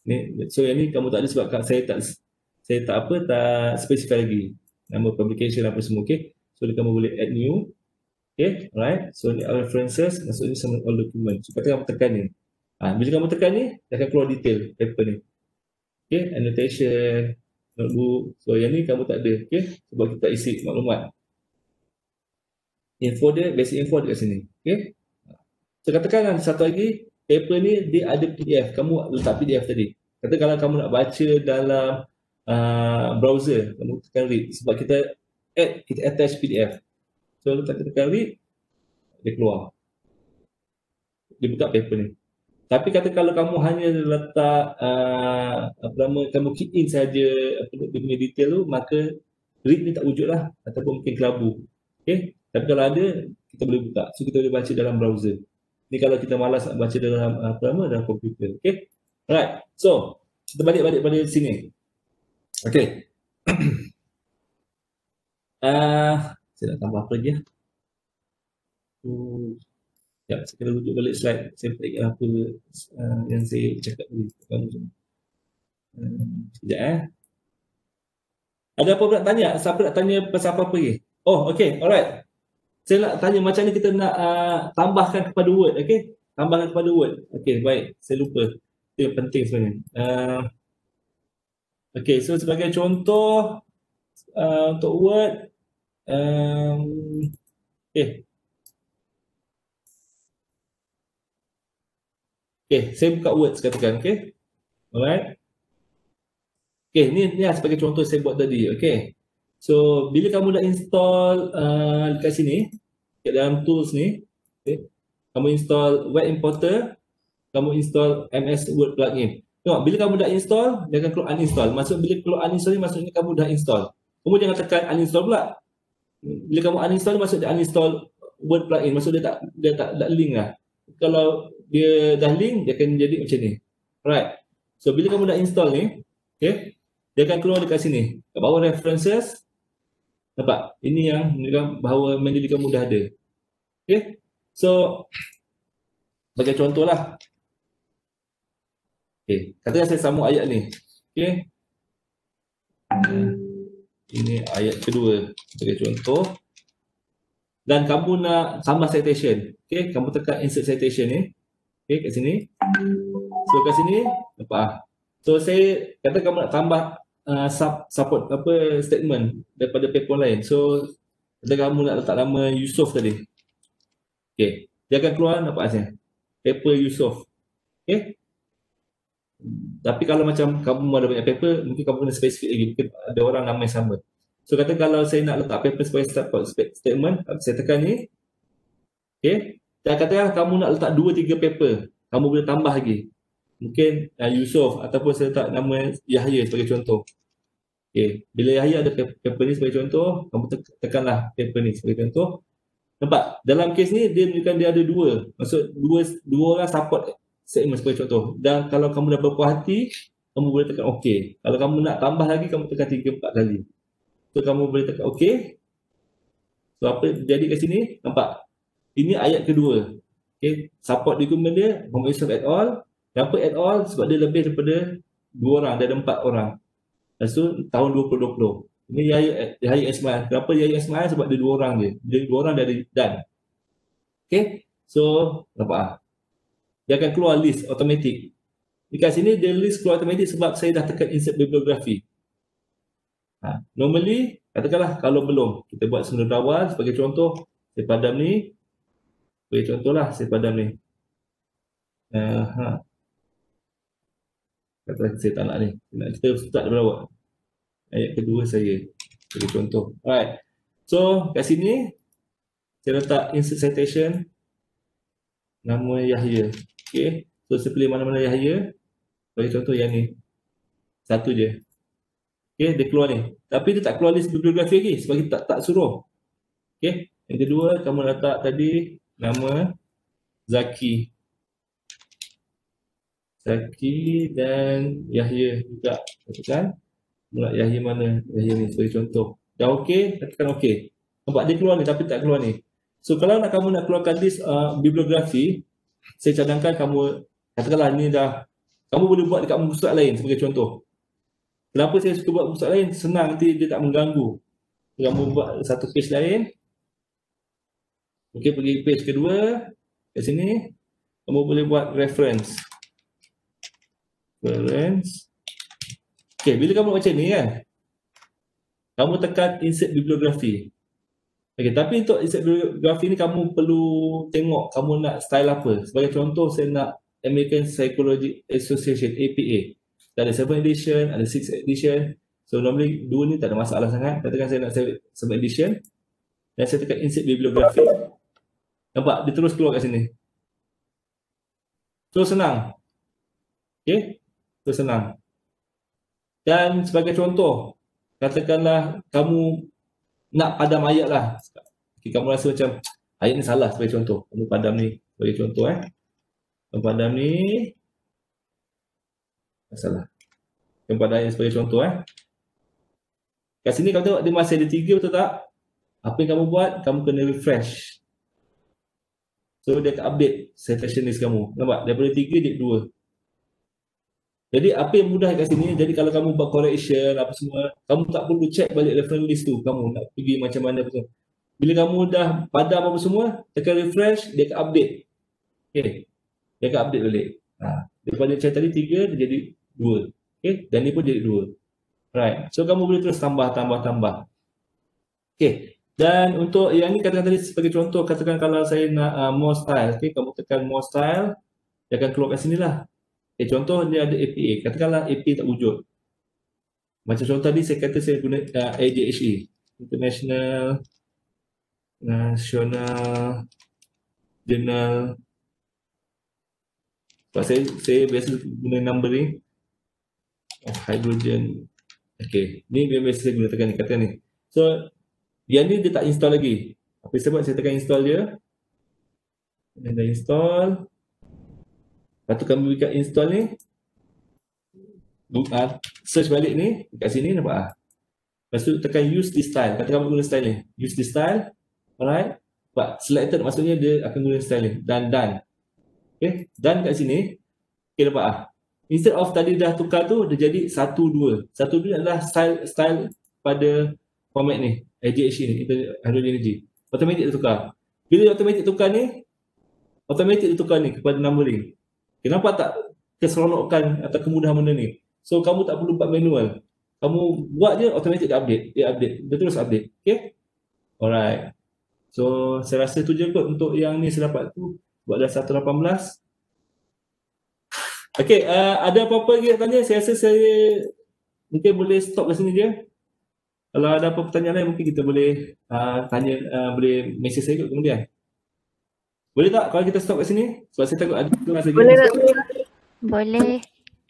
Ni, so, yang ni kamu tak ada sebab saya tak specify lagi. Nama publication apa semua, okay? So, kamu boleh add new. Okay, alright. So, ni references, maksudnya sama all document. So, kata kamu tekan ni. Bila kamu tekan ni, dia akan keluar detail paper ni. Okay, annotation, notebook. So, yang ni kamu tak ada, okay? Sebab kita isi maklumat. Info dia, basic info dekat sini. Okay? So, katakan satu lagi, paper ni dia ada PDF. Kamu letak PDF tadi. Kata kalau kamu nak baca dalam browser, kamu tekan read. Sebab kita attach PDF. So, tekan read, dia keluar. Dia buka paper ni. Tapi kata kalau kamu hanya letak kamu key in saja dia punya detail tu, maka read ni tak wujud lah ataupun mungkin kelabu. Okay? Tapi kalau ada, kita boleh buka. So kita boleh baca dalam browser. Ni kalau kita malas nak baca dalam dalam komputer. Okay? Alright. So, kita balik pada sini. Okay. Saya nak tambah apa lagi ya? Ya, saya kena rujuk balik slide. Saya tak ingat apa yang saya cakap tadi. Sekejap Ada apa nak tanya? Siapa nak tanya pasal apa lagi? Oh, okay. Alright. Saya nak tanya macam ni kita nak tambahkan kepada Word. Okay? Tambahkan kepada Word. Okay, baik. Saya lupa. Itu yang penting sebenarnya. Okay, so sebagai contoh untuk Word. Okay. Okay, saya buka Word katakan. Okay? Alright. Okay, ni sebagai contoh saya buat tadi. Okay. So, bila kamu dah install dekat sini, kat dalam tools ni, okay, kamu install Web Importer, kamu install MS Word plugin. Tengok, bila kamu dah install, dia akan keluar uninstall. Maksud bila keluar uninstall ni, maksudnya kamu dah install. Kamu jangan tekan uninstall pula. Bila kamu uninstall, maksud dia uninstall Word plugin. Maksud dia tak link lah. Kalau dia dah link, dia akan jadi macam ni. Alright. So, bila kamu dah install ni, okay, dia akan keluar dekat sini. Kat bawah references, nampak? Ini yang menunjukkan bahawa manually kamu dah ada. Okay. So, sebagai contoh lah. Okay. Katakan saya sambung ayat ni. Okay. Ini ayat kedua sebagai contoh. Dan kamu nak tambah citation. Okay. Kamu tekan insert citation ni. Okay. Kat sini. So, kat sini. Nampak? So, saya kata kamu nak tambah support statement daripada paper lain. So, kata kamu nak letak nama Yusof tadi. Okay. Dia akan keluar, nampak hasilnya. Paper Yusof. Okay. Tapi kalau macam kamu ada banyak paper, mungkin kamu kena spesifik lagi. Mungkin ada orang nama yang sama. So, kata kalau saya nak letak paper sebagai support statement, saya tekan ni. Okay. Dan katakan kamu nak letak 2-3 paper. Kamu boleh tambah lagi. Mungkin Yusof ataupun saya letak nama Yahya sebagai contoh. Okay. Bila Yahya ada paper ni sebagai contoh, kamu tekanlah paper ni sebagai contoh. Nampak? Dalam kes ni dia menunjukkan dia ada 2. Maksud dua orang support segmen sebagai contoh. Dan kalau kamu dah berpuas hati, kamu boleh tekan OK. Kalau kamu nak tambah lagi, kamu tekan 3-4 kali. So kamu boleh tekan OK. So apa jadi kat sini? Nampak? Ini ayat kedua. Okay. Support dokumen dia, Muhammad Yusof et al. Kenapa et al? Sebab dia lebih daripada 2 orang, dia ada 4 orang. Lepas tu tahun 2020. Ini Yahya Ismail. Kenapa Yahya Ismail? Sebab dia 2 orang je. Dia 2 orang dah done. Okay. So, nampak? dia akan keluar list automatik. Dekat sini dia list keluar automatik sebab saya dah tekan insert bibliografi. Normally, katakanlah kalau belum, kita buat semula awal. Sebagai contoh, saya padam ni. Sebagai contoh lah, saya padam ni. Katakan saya tak nak ni. Kita start daripada awal. Ayat kedua saya. Sebagai contoh. Alright. So, kat sini, saya letak insert citation. Nama Yahya. Okay. So, saya pilih mana-mana Yahya. Sebagai contoh yang ni. Satu je. Okay, dia keluar ni. Tapi dia tak keluar list bibliografi lagi sebab kita tak suruh. Okay. Yang kedua, kamu letak tadi nama Zaki. Zaki dan Yahya juga. Katakan. Mula Yahya mana? Yahya ni sebagai contoh. Dah okey, katakan okey. Nampak dia keluar ni tapi tak keluar ni. So kalau kamu nak keluarkan list bibliografi, saya cadangkan kamu, katakanlah ni dah, kamu boleh buat dekat muka surat lain sebagai contoh. Kenapa saya suka buat muka surat lain? Senang, nanti dia tak mengganggu. Kamu buat satu page lain. Okey, pergi page kedua. Kat sini, kamu boleh buat reference. Okey, bila kamu macam ni kan, kamu tekan insert bibliografi. Okey, tapi untuk insert bibliografi ni kamu perlu tengok kamu nak style apa. Sebagai contoh, saya nak American Psychology Association, APA. Ada 7 edition, ada 6 edition. So normally 2 ni tak ada masalah sangat. Katakan saya nak 7 edition. Dan saya tekan insert bibliografi. Nampak? Dia terus keluar kat sini. So senang. Okay? So senang. Dan sebagai contoh, katakanlah kamu nak padam ayat lah. Okay, kamu rasa macam ayat ni salah sebagai contoh. Kamu padam ni sebagai contoh. Kamu padam ni salah. Kamu padam ayat sebagai contoh. Kat sini kamu tengok dia masih ada 3, betul tak? Apa yang kamu buat? Kamu kena refresh. So dia akan update citation list kamu. Nampak? Daripada 3 jadi 2. Jadi apa yang mudah kat sini, jadi kalau kamu buat correction apa semua, kamu tak perlu check balik reference list tu. Kamu nak pergi macam mana apa semua. Bila kamu dah padam apa semua, tekan refresh, dia akan update. Okay. Dia akan update balik. Daripada check tadi 3, dia jadi 2. Okay. Dan ni pun jadi 2. Right. So kamu boleh terus tambah. Okay. Dan untuk yang ni katakan tadi sebagai contoh, katakan kalau saya nak more style. Okay. Kamu tekan more style, dia akan keluar kat sini lah. Okay, contoh dia ada APA. Katakanlah APA tak wujud. Macam contoh tadi saya kata saya guna AJHE. International National Journal. Sebab saya biasa guna number ni. Hydrogen. Okay. Ni biasa saya guna tekan ni. Katakan ni. So, yang ni dia tak install lagi. Apa sebab saya tekan install dia. Dan dah install. Lepas tu kami buka install ni, search balik ni, kat sini nampak. Lepas tu tekan use this style, kata kamu guna style ni, use this style, alright. But selected maksudnya dia akan guna style ni, dan done. Okay, done kat sini, okay nampak. Instead of tadi dah tukar tu, dia jadi 1-2. 1-2 adalah style pada format ni, AJH ni, hydrogen energy. Automatic dia tukar. Bila automatic tukar ni, automatic dia tukar ni kepada numbering. Kenapa tak keseronokan atau kemudahan benda ni? So kamu tak perlu buat manual. Kamu buat je automatic dia update. Dia terus update. Okay? Alright. So saya rasa tu je kot untuk yang ni saya dapat tu. Buat dah 1.18. Okay, ada apa-apa lagi nak tanya? Saya rasa saya mungkin boleh stop kat sini je. Kalau ada apa pertanyaan lain mungkin kita boleh tanya, boleh message saya kot kemudian. Boleh tak kalau kita stop kat sini? Sebab saya takut ada kelas lagi. Boleh.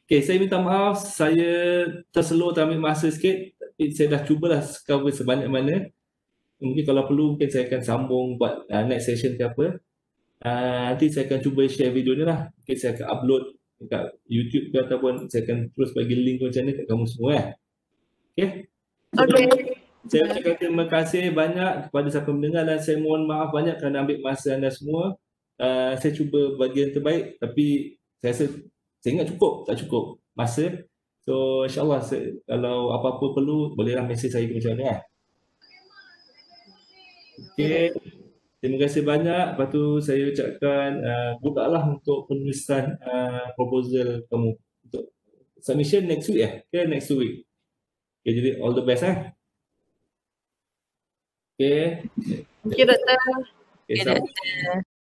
Okay, saya minta maaf. Saya terselur ambil masa sikit. Tapi saya dah cubalah cover sebanyak mana. Mungkin kalau perlu mungkin saya akan sambung buat next session ke apa. Nanti saya akan cuba share video ni lah. Mungkin saya akan upload dekat YouTube ke ataupun saya akan terus bagi link macam ni kat kamu semua. Okay? Saya ucapkan terima kasih banyak kepada siapa mendengar dan saya mohon maaf banyak kerana ambil masa anda semua. Saya cuba bagi yang terbaik tapi saya rasa saya ingat tak cukup masa. So insyaAllah kalau apa-apa perlu bolehlah mesej saya macam mana. Okay. Terima kasih banyak. Lepas tu saya ucapkan bukalah untuk penulisan proposal kamu untuk submission next week next week. Okay, jadi all the best Okay. Thank you, Doktor. Okay, Okay, selamat. Doktor.